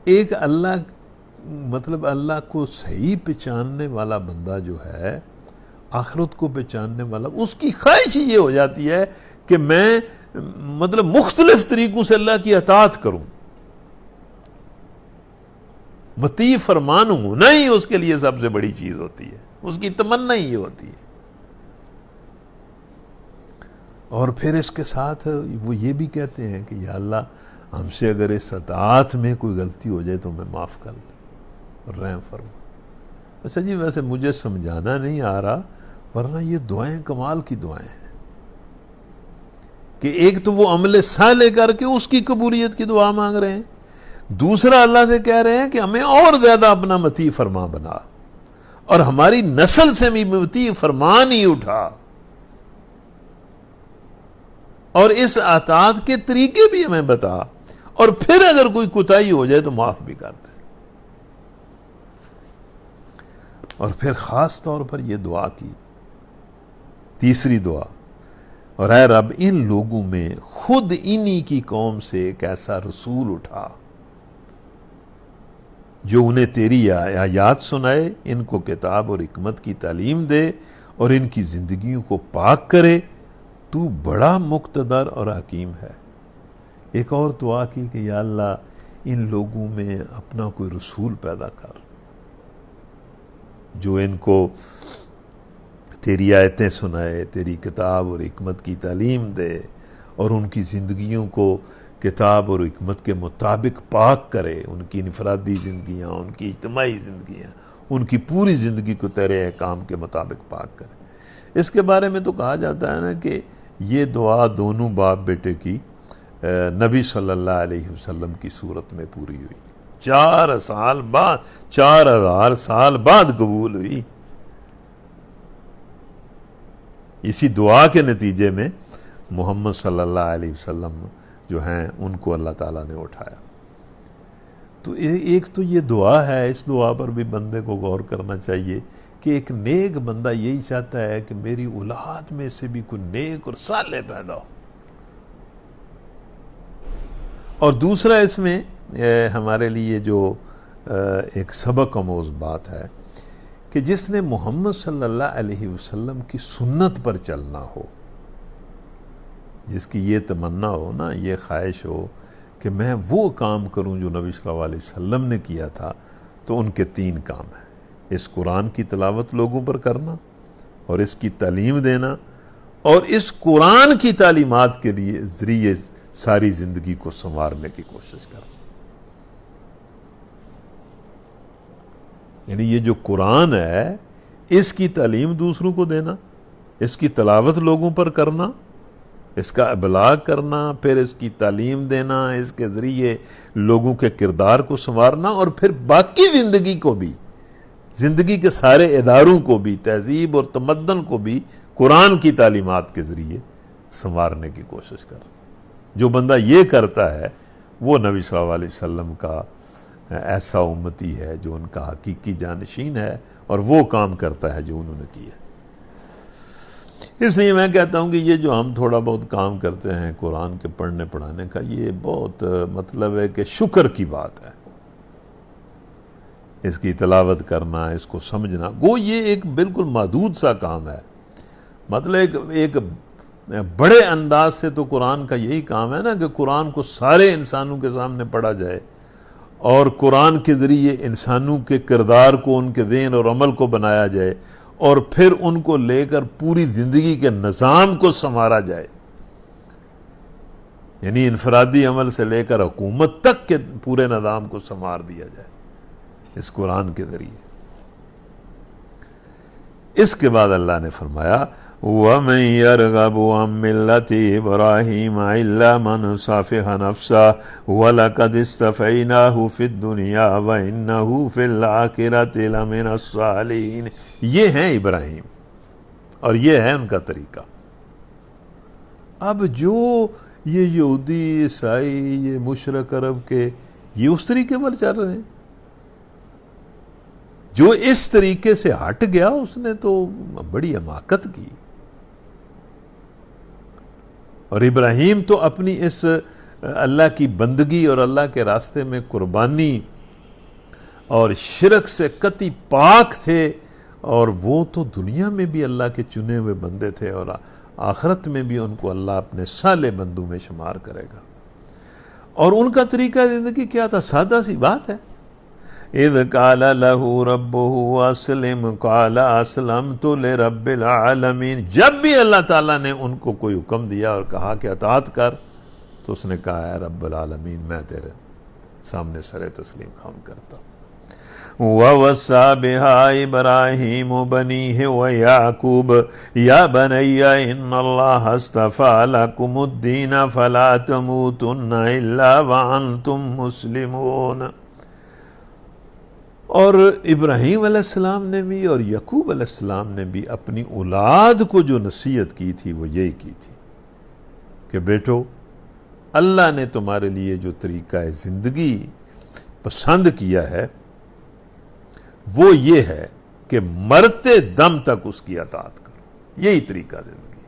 ایک اللہ کو صحیح پہچاننے والا بندہ جو ہے، آخرت کو پہچاننے والا، اس کی خواہش یہ ہو جاتی ہے کہ میں مختلف طریقوں سے اللہ کی اطاعت کروں، مطیع فرمان ہونا ہی اس کے لیے سب سے بڑی چیز ہوتی ہے، اس کی تمنا ہی یہ ہوتی ہے۔ اور پھر اس کے ساتھ وہ یہ بھی کہتے ہیں کہ یا اللہ ہم سے اگر اس اطاعت میں کوئی غلطی ہو جائے تو میں معاف کر دیں اور رحم فرما۔ اچھا جی، ویسے مجھے سمجھانا نہیں آ رہا، ورنہ یہ دعائیں کمال کی دعائیں ہیں کہ ایک تو وہ عمل صالح کر کے اس کی قبولیت کی دعا مانگ رہے ہیں، دوسرا اللہ سے کہہ رہے ہیں کہ ہمیں اور زیادہ اپنا مطیع فرما بنا، اور ہماری نسل سے بھی مطیع فرمان ہی اٹھا، اور اس اطاعت کے طریقے بھی ہمیں بتا، اور پھر اگر کوئی کوتاہی ہو جائے تو معاف بھی کر دے۔ اور پھر خاص طور پر یہ دعا کی تیسری دعا، اور اے رب ان لوگوں میں خود انہی کی قوم سے ایک ایسا رسول اٹھا جو انہیں تیری آیات سنائے، ان کو کتاب اور حکمت کی تعلیم دے اور ان کی زندگیوں کو پاک کرے، تو بڑا مقتدر اور حکیم ہے۔ ایک اور دعا کی کہ یا اللہ ان لوگوں میں اپنا کوئی رسول پیدا کر جو ان کو تیری آیتیں سنائے، تیری کتاب اور حکمت کی تعلیم دے، اور ان کی زندگیوں کو کتاب اور حکمت کے مطابق پاک کرے، ان کی انفرادی زندگیاں، ان کی اجتماعی زندگیاں، ان کی پوری زندگی کو تیرے احکام کے مطابق پاک کرے۔ اس کے بارے میں تو کہا جاتا ہے نا کہ یہ دعا دونوں باپ بیٹے کی نبی صلی اللہ علیہ وسلم کی صورت میں پوری ہوئی۔ 4 سال بعد، 4000 سال بعد قبول ہوئی. اسی دعا کے نتیجے میں محمد صلی اللہ علیہ وسلم جو ہیں ان کو اللہ تعالیٰ نے اٹھایا. تو ایک تو یہ دعا ہے، اس دعا پر بھی بندے کو غور کرنا چاہیے کہ ایک نیک بندہ یہی چاہتا ہے کہ میری اولاد میں سے بھی کوئی نیک اور صالح پیدا ہو. اور دوسرا اس میں ہمارے لیے جو ایک سبق آموز بات ہے کہ جس نے محمد صلی اللہ علیہ وسلم کی سنت پر چلنا ہو، جس کی یہ تمنا ہو نا، یہ خواہش ہو کہ میں وہ کام کروں جو نبی صلی اللہ علیہ وسلم نے کیا تھا، تو ان کے 3 کام ہیں. اس قرآن کی تلاوت لوگوں پر کرنا، اور اس کی تعلیم دینا، اور اس قرآن کی تعلیمات کے لیے ذریعے ساری زندگی کو سنوارنے کی کوشش کرنا. یعنی یہ جو قرآن ہے اس کی تعلیم دوسروں کو دینا، اس کی تلاوت لوگوں پر کرنا، اس کا ابلاغ کرنا، پھر اس کی تعلیم دینا، اس کے ذریعے لوگوں کے کردار کو سنوارنا، اور پھر باقی زندگی کو بھی، زندگی کے سارے اداروں کو بھی، تہذیب اور تمدن کو بھی قرآن کی تعلیمات کے ذریعے سنوارنے کی کوشش کرنا. جو بندہ یہ کرتا ہے وہ نبی صلی اللہ علیہ وسلم کا ایسا امتی ہے جو ان کا حقیقی جانشین ہے، اور وہ کام کرتا ہے جو انہوں نے کیا. اس لیے میں کہتا ہوں کہ یہ جو ہم تھوڑا بہت کام کرتے ہیں قرآن کے پڑھنے پڑھانے کا، یہ بہت مطلب ہے کہ شکر کی بات ہے. اس کی تلاوت کرنا، اس کو سمجھنا، گو یہ ایک بالکل محدود سا کام ہے. مطلب ایک بڑے انداز سے تو قرآن کا یہی کام ہے نا کہ قرآن کو سارے انسانوں کے سامنے پڑھا جائے، اور قرآن کے ذریعے انسانوں کے کردار کو، ان کے ذہن اور عمل کو بنایا جائے، اور پھر ان کو لے کر پوری زندگی کے نظام کو سنوارا جائے. یعنی انفرادی عمل سے لے کر حکومت تک کے پورے نظام کو سنوار دیا جائے اس قرآن کے ذریعے. اس کے بعد اللہ نے فرمایا وَمَن يَرْغَبُ عَن مِّلَّةِ إِبْرَاهِيمَ إِلَّا مَنْ سَفِهَ نَفْسَهُ وَلَقَدِ اسْتَفَيْنَاهُ فِي الدُّنْيَا وَإِنَّهُ فِي الْآخِرَةِ لَمِنَ الصَّالِحِينَ. یہ ہیں ابراہیم، اور یہ ہے ان کا طریقہ. اب جو یہ یہودی، عیسائی، یہ مشرک عرب کے، یہ اس طریقے پر چل رہے ہیں. جو اس طریقے سے ہٹ گیا اس نے تو بڑی حماقت کی. اور ابراہیم تو اپنی اس اللہ کی بندگی اور اللہ کے راستے میں قربانی اور شرک سے قطعی پاک تھے، اور وہ تو دنیا میں بھی اللہ کے چنے ہوئے بندے تھے، اور آخرت میں بھی ان کو اللہ اپنے صالح بندوں میں شمار کرے گا. اور ان کا طریقہ زندگی کیا تھا؟ سادہ سی بات ہے. اذ قال له ربه اسلم قال اسلمت لرب العالمین. جب بھی اللہ تعالیٰ نے ان کو کوئی حکم دیا اور کہا کہ اطاعت کر، تو اس نے کہا ہے رب العالمین، میں تیرے سامنے سر تسلیم خم کرتا ہوں. وَوَصَّى بِهَا إِبْرَاهِيمُ بَنِيهِ وَيَعْقُوبُ يَا بَنَيَّ إِنَّ اللَّهَ اصْطَفَىٰ لَكُمُ الدِّينَ فَلَا تَمُوتُنَّ إِلَّا وَأَنْتُمْ مُسْلِمُونَ. اور ابراہیم علیہ السلام نے بھی اور یعقوب علیہ السلام نے بھی اپنی اولاد کو جو نصیحت کی تھی وہ یہی کی تھی کہ بیٹو، اللہ نے تمہارے لیے جو طریقہ زندگی پسند کیا ہے وہ یہ ہے کہ مرتے دم تک اس کی اطاعت کرو. یہی طریقہ زندگی،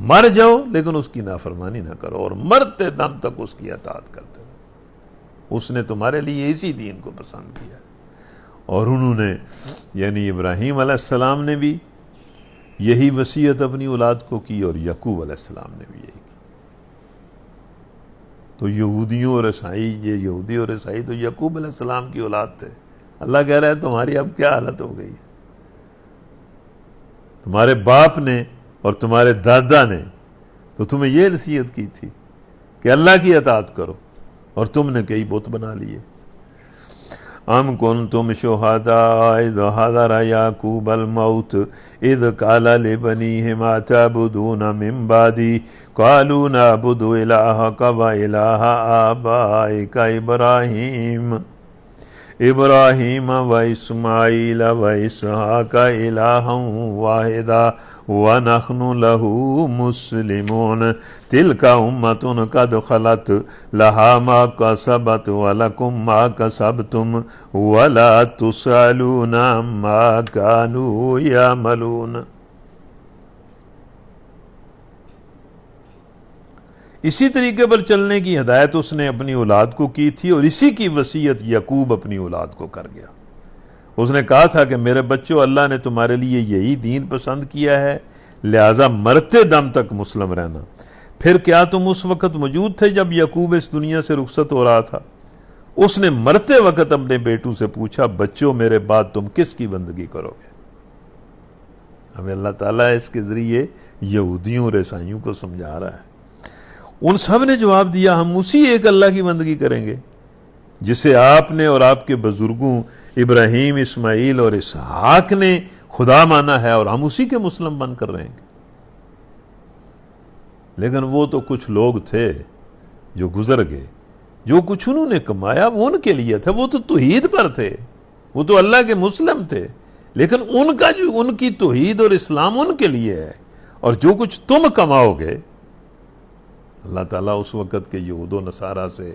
مر جاؤ لیکن اس کی نافرمانی نہ کرو، اور مرتے دم تک اس کی اطاعت کرتے رہو. اس نے تمہارے لیے اسی دین کو پسند کیا. اور انہوں نے یعنی ابراہیم علیہ السلام نے بھی یہی وصیت اپنی اولاد کو کی، اور یعقوب علیہ السلام نے بھی یہی کی. تو یہودیوں اور عیسائی، یہ یہودی اور عیسائی تو یعقوب علیہ السلام کی اولاد تھے. اللہ کہہ رہا ہے تمہاری اب کیا حالت ہو گئی ہے. تمہارے باپ نے اور تمہارے دادا نے تو تمہیں یہ نصیحت کی تھی کہ اللہ کی اطاعت کرو، اور تم نے کئی بت بنا لیے. ام کنتم شہداء اذ حضر یعقوب الموت اذ قال لبنیہ ما تعبدون من بعدی قالوا نعبد الہک و الہ آبائک ابراہیم و اسماعیل و اسحاق الہا واحدا ونحن لہ مسلمون تلک امۃ قد خلت لہا ما کسبت ولکم ما کسبتم ولا تسألون عما کانوا یعملون۔ اسی طریقے پر چلنے کی ہدایت اس نے اپنی اولاد کو کی تھی، اور اسی کی وصیت یعقوب اپنی اولاد کو کر گیا۔ اس نے کہا تھا کہ میرے بچوں، اللہ نے تمہارے لیے یہی دین پسند کیا ہے، لہٰذا مرتے دم تک مسلم رہنا۔ پھر کیا تم اس وقت موجود تھے جب یعقوب اس دنیا سے رخصت ہو رہا تھا؟ اس نے مرتے وقت اپنے بیٹوں سے پوچھا، بچوں میرے بعد تم کس کی بندگی کرو گے؟ ہمیں اللہ تعالیٰ اس کے ذریعے یہودیوں اور عیسائیوں کو سمجھا رہا ہے۔ ان سب نے جواب دیا، ہم اسی ایک اللہ کی بندگی کریں گے جسے آپ نے اور آپ کے بزرگوں ابراہیم، اسماعیل اور اسحاق نے خدا مانا ہے، اور ہم اسی کے مسلم بن کر رہیں گے۔ لیکن وہ تو کچھ لوگ تھے جو گزر گئے، جو کچھ انہوں نے کمایا وہ ان کے لیے تھا، وہ تو توحید پر تھے، وہ تو اللہ کے مسلم تھے، لیکن ان کی توحید اور اسلام ان کے لیے ہے۔ اور جو کچھ تم کماؤ گے، اللہ تعالیٰ اس وقت کے یہود و نصارہ سے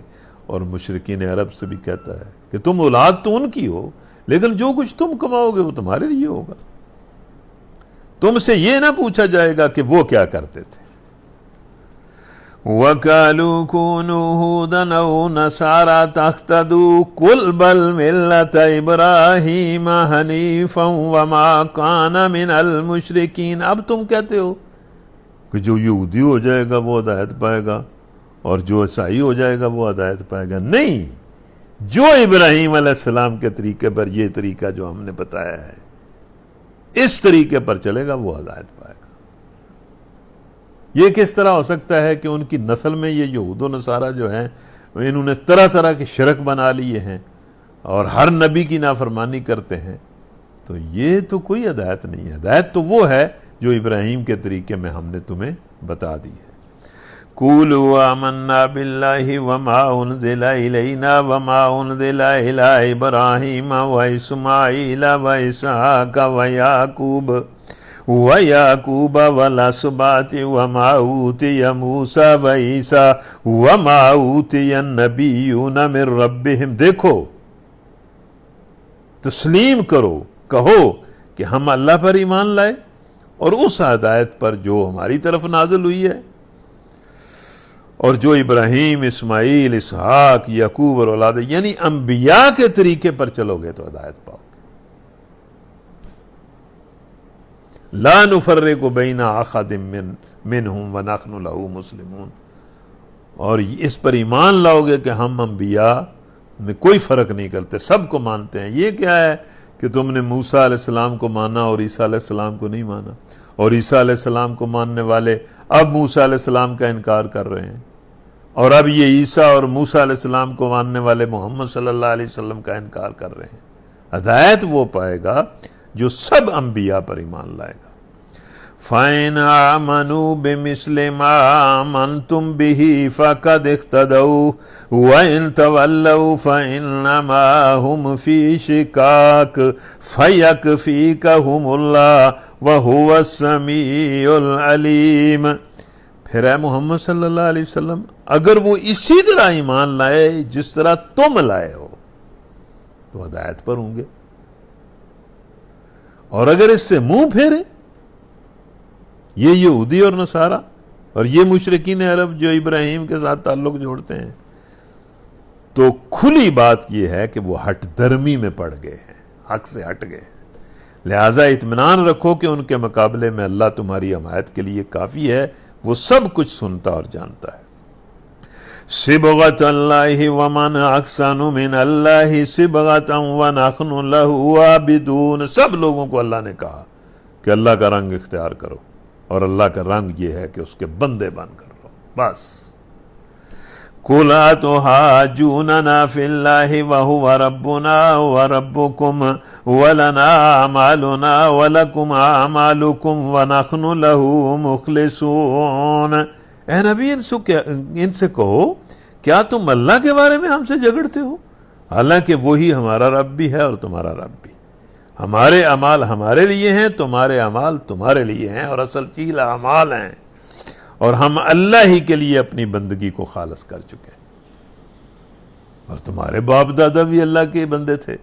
اور مشرکین عرب سے بھی کہتا ہے کہ تم اولاد تو ان کی ہو، لیکن جو کچھ تم کماؤ گے وہ تمہارے لیے ہوگا۔ تم سے یہ نہ پوچھا جائے گا کہ وہ کیا کرتے تھے۔ وَقَالُوا كُونُوا هُودًا أَوْ نَصَارَىٰ تَهْتَدُوا قُلْ بَلْ مِلَّةَ إِبْرَاهِيمَ حَنِيفًا وَمَا كَانَ مِنَ الْمُشْرِكِينَ۔ اب تم کہتے ہو کہ جو یہودی ہو جائے گا وہ ہدایت پائے گا، اور جو عیسائی ہو جائے گا وہ ہدایت پائے گا۔ نہیں، جو ابراہیم علیہ السلام کے طریقے پر، یہ طریقہ جو ہم نے بتایا ہے، اس طریقے پر چلے گا وہ ہدایت پائے گا۔ یہ کس طرح ہو سکتا ہے کہ ان کی نسل میں یہ یہود و نصارہ جو ہیں انہوں نے طرح طرح کے شرک بنا لیے ہیں اور ہر نبی کی نافرمانی کرتے ہیں؟ تو یہ تو کوئی ہدایت نہیں ہے۔ ہدایت تو وہ ہے جو ابراہیم کے طریقے میں ہم نے تمہیں بتا دی ہے۔ قُولُوا آمَنَّا بِاللَّهِ وَمَا أُنزِلَ إِلَيْنَا وَمَا أُنزِلَ إِلَىٰ إِبْرَاهِيمَ وَإِسْمَاعِيلَ وَإِسْحَاقَ وَيَعْقُوبَ وَالْأَسْبَاطِ وَمَا أُوتِيَ مُوسَىٰ وَعِيسَىٰ وَمَا أُوتِيَ النَّبِيُّونَ مِن رَّبِّهِمْ۔ دیکھو، تسلیم کرو، کہو کہ ہم اللہ پر ایمان لائے اور اس ہدایت پر جو ہماری طرف نازل ہوئی ہے، اور جو ابراہیم، اسماعیل، اسحاق، یعقوب اور اولاد، یعنی انبیاء کے طریقے پر چلو گے تو ہدایت پاؤ گے۔ لا نفرق بین احد منہم ونحن لہ مسلمون۔ اور اس پر ایمان لاؤ گے کہ ہم انبیاء میں کوئی فرق نہیں کرتے، سب کو مانتے ہیں۔ یہ کیا ہے کہ تم نے موسیٰ علیہ السلام کو مانا اور عیسیٰ علیہ السلام کو نہیں مانا، اور عیسیٰ علیہ السلام کو ماننے والے اب موسیٰ علیہ السلام کا انکار کر رہے ہیں، اور اب یہ عیسیٰ اور موسیٰ علیہ السلام کو ماننے والے محمد صلی اللہ علیہ وسلم کا انکار کر رہے ہیں۔ ہدایت وہ پائے گا جو سب انبیاء پر ایمان لائے گا۔ فَإِنْ آمَنُوا بِمِثْلِ مَا آمَنْتُمْ بِهِ فَقَدِ اهْتَدَوْا وَإِنْ تَوَلَّوْا فَإِنَّمَا هُمْ فِي شِقَاقٍ فَيَكْفِيكَهُمُ اللَّهُ وَهُوَ السَّمِيعُ الْعَلِيمُ۔ پھر اے محمد صلی اللہ علیہ وسلم، اگر وہ اسی طرح ایمان لائے جس طرح تم لائے ہو تو ہدایت پر ہوں گے، اور اگر اس سے منہ پھیرے یہ یہودی اور نصارہ اور یہ مشرکین عرب جو ابراہیم کے ساتھ تعلق جوڑتے ہیں، تو کھلی بات یہ ہے کہ وہ ہٹ درمی میں پڑ گئے ہیں، حق سے ہٹ گئے ہیں۔ لہٰذا اطمینان رکھو کہ ان کے مقابلے میں اللہ تمہاری حمایت کے لیے کافی ہے، وہ سب کچھ سنتا اور جانتا ہے۔ صبغۃ اللہ ومن احسن من اللہ صبغۃ ونحن لہ عابدون۔ سب لوگوں کو اللہ نے کہا کہ اللہ کا رنگ اختیار کرو، اور اللہ کا رنگ یہ ہے کہ اس کے بندے بن کر رہو، بس۔ قُلْ أَتُحَاجُّونَنَا فِي اللَّهِ وَهُوَ رَبُّنَا وَرَبُّكُمْ وَلَنَا أَعْمَالُنَا وَلَكُمْ أَعْمَالُكُمْ وَنَحْنُ لَهُ مُخْلِصُونَ۔ اے نبی ان سے کہو کیا تم اللہ کے بارے میں ہم سے جھگڑتے ہو، حالانکہ وہی ہمارا رب بھی ہے اور تمہارا رب بھی، ہمارے اعمال ہمارے لیے ہیں، تمہارے اعمال تمہارے لیے ہیں، اور اصل چیز اعمال ہیں، اور ہم اللہ ہی کے لیے اپنی بندگی کو خالص کر چکے ہیں، اور تمہارے باپ دادا بھی اللہ کے بندے تھے۔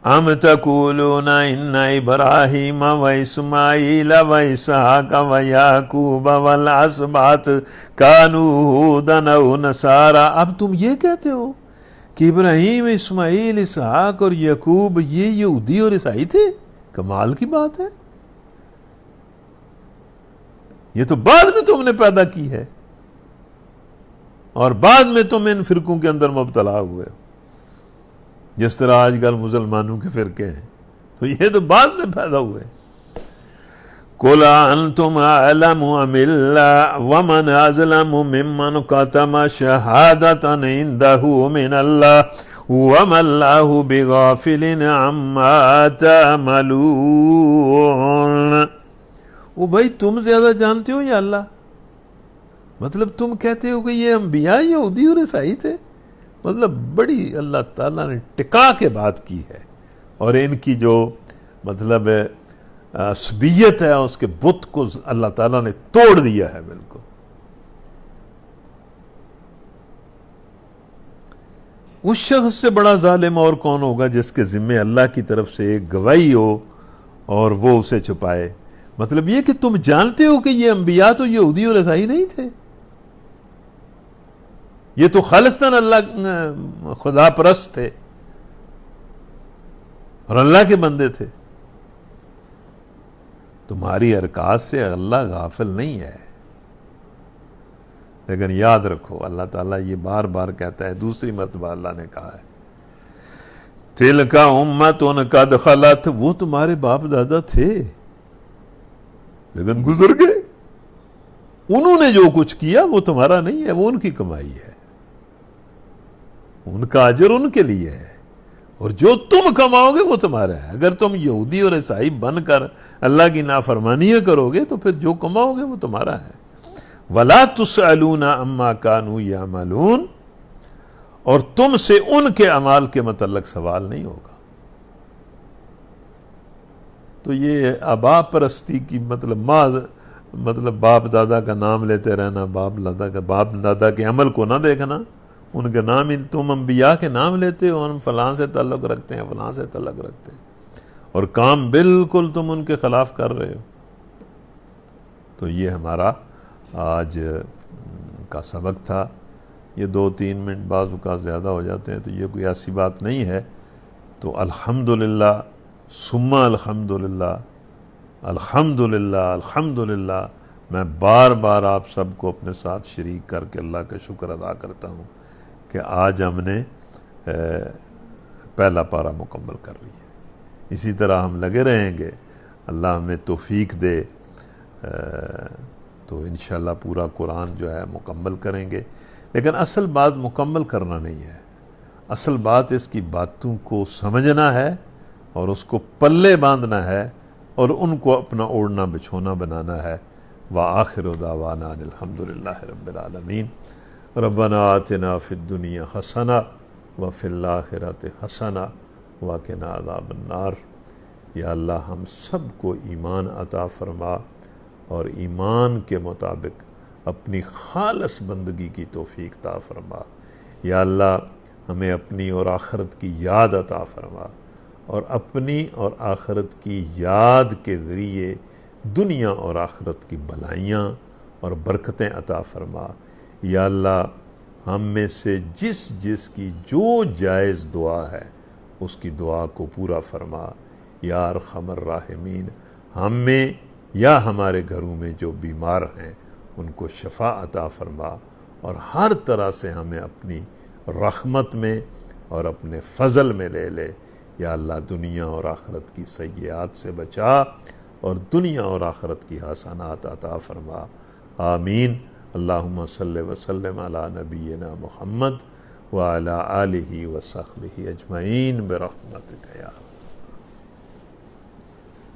ام تقولون ان ابراہیم و اسماعیل و اسحاق و یعقوب والاسباط کانوا ھودا او نصارا، اب تم یہ کہتے ہو کہ ابراہیم، اسماعیل، اسحاق اور یعقوب یہ یہودی اور عیسائی تھے؟ کمال کی بات ہے، یہ تو بعد میں تم نے پیدا کی ہے، اور بعد میں تم ان فرقوں کے اندر مبتلا ہوئے ہو، جس طرح آج کل مسلمانوں کے فرقے ہیں، تو یہ تو بعد میں پیدا ہوئے۔ قُلْ أَنْتُمْ أَعْلَمُ أَمِ اللَّهُ وَمَنْ أَظْلَمُ مِمَّنْ كَتَمَ شَهَادَةً عِندَهُ مِنَ اللَّهِ وَمَا اللَّهُ بِغَافِلٍ عَمَّا تَعْمَلُونَ۔ وہ بھائی تم زیادہ جانتے ہو یا اللہ؟ مطلب تم کہتے ہو کہ یہ انبیاء یہودی اور عیسائی تھے، مطلب بڑی اللہ تعالیٰ نے ٹکا کے بات کی ہے، اور ان کی جو مطلب عصبیت ہے اس کے بت کو اللہ تعالیٰ نے توڑ دیا ہے بالکل۔ اس شخص سے بڑا ظالم اور کون ہوگا جس کے ذمے اللہ کی طرف سے ایک گواہی ہو اور وہ اسے چھپائے؟ مطلب یہ کہ تم جانتے ہو کہ یہ انبیاء تو یہودی اور عیسائی نہیں تھے، یہ تو خالصتاً اللہ خدا پرست تھے اور اللہ کے بندے تھے۔ تمہاری حرکات سے اللہ غافل نہیں ہے، لیکن یاد رکھو اللہ تعالیٰ یہ بار بار کہتا ہے، دوسری مرتبہ اللہ نے کہا ہے تِلْکَ أُمَّةٌ قَدْ خَلَتْ، وہ تمہارے باپ دادا تھے لیکن گزر گئے، انہوں نے جو کچھ کیا وہ تمہارا نہیں ہے، وہ ان کی کمائی ہے، ان کا اجر ان کے لیے ہے، اور جو تم کماؤ گے وہ تمہارا ہے۔ اگر تم یہودی اور عیسائی بن کر اللہ کی نافرمانیاں کرو گے تو پھر جو کماؤ گے وہ تمہارا ہے۔ وَلَا تُسْأَلُونَ عَمَّا كَانُوا يَعْمَلُونَ، اور تم سے ان کے اعمال کے متعلق سوال نہیں ہوگا۔ تو یہ آبا پرستی کی مطلب باپ دادا کا نام لیتے رہنا، باپ دادا کے عمل کو نہ دیکھنا، ان کے نام، تم انبیاء کے نام لیتے ہو، ہم فلاں سے تعلق رکھتے ہیں، فلاں سے تعلق رکھتے ہیں، اور کام بالکل تم ان کے خلاف کر رہے ہو۔ تو یہ ہمارا آج کا سبق تھا۔ یہ 2-3 منٹ بعض اوقات زیادہ ہو جاتے ہیں، تو یہ کوئی ایسی بات نہیں ہے۔ تو الحمدللہ ثم الحمدللہ، الحمدللہ الحمدللہ، میں بار بار آپ سب کو اپنے ساتھ شریک کر کے اللہ کا شکر ادا کرتا ہوں کہ آج ہم نے پہلا پارہ مکمل کر لیا۔ اسی طرح ہم لگے رہیں گے، اللہ ہمیں توفیق دے تو انشاءاللہ پورا قرآن جو ہے مکمل کریں گے۔ لیکن اصل بات مکمل کرنا نہیں ہے، اصل بات اس کی باتوں کو سمجھنا ہے اور اس کو پلے باندھنا ہے اور ان کو اپنا اوڑھنا بچھونا بنانا ہے۔ وآخر دعوانا ان الحمدللہ رب العالمین۔ ربنا آتنا فی الدنیا حسنہ وفی الآخرۃ حسنہ وقنا عذاب النار۔ یا اللہ ہم سب کو ایمان عطا فرما، اور ایمان کے مطابق اپنی خالص بندگی کی توفیق عطا فرما۔ یا اللہ ہمیں اپنی اور آخرت کی یاد عطا فرما، اور اپنی اور آخرت کی یاد کے ذریعے دنیا اور آخرت کی بھلائیاں اور برکتیں عطا فرما۔ یا اللہ ہم میں سے جس کی جو جائز دعا ہے اس کی دعا کو پورا فرما۔ یا ارحم الراحمین، ہم میں یا ہمارے گھروں میں جو بیمار ہیں ان کو شفا عطا فرما، اور ہر طرح سے ہمیں اپنی رحمت میں اور اپنے فضل میں لے لے۔ یا اللہ دنیا اور آخرت کی سیئات سے بچا، اور دنیا اور آخرت کی حسنات عطا فرما۔ آمین۔ اللہم صلی وسلم علی نبینا محمد وعلی آلہ وصحبہ اجمعین برحمتک یا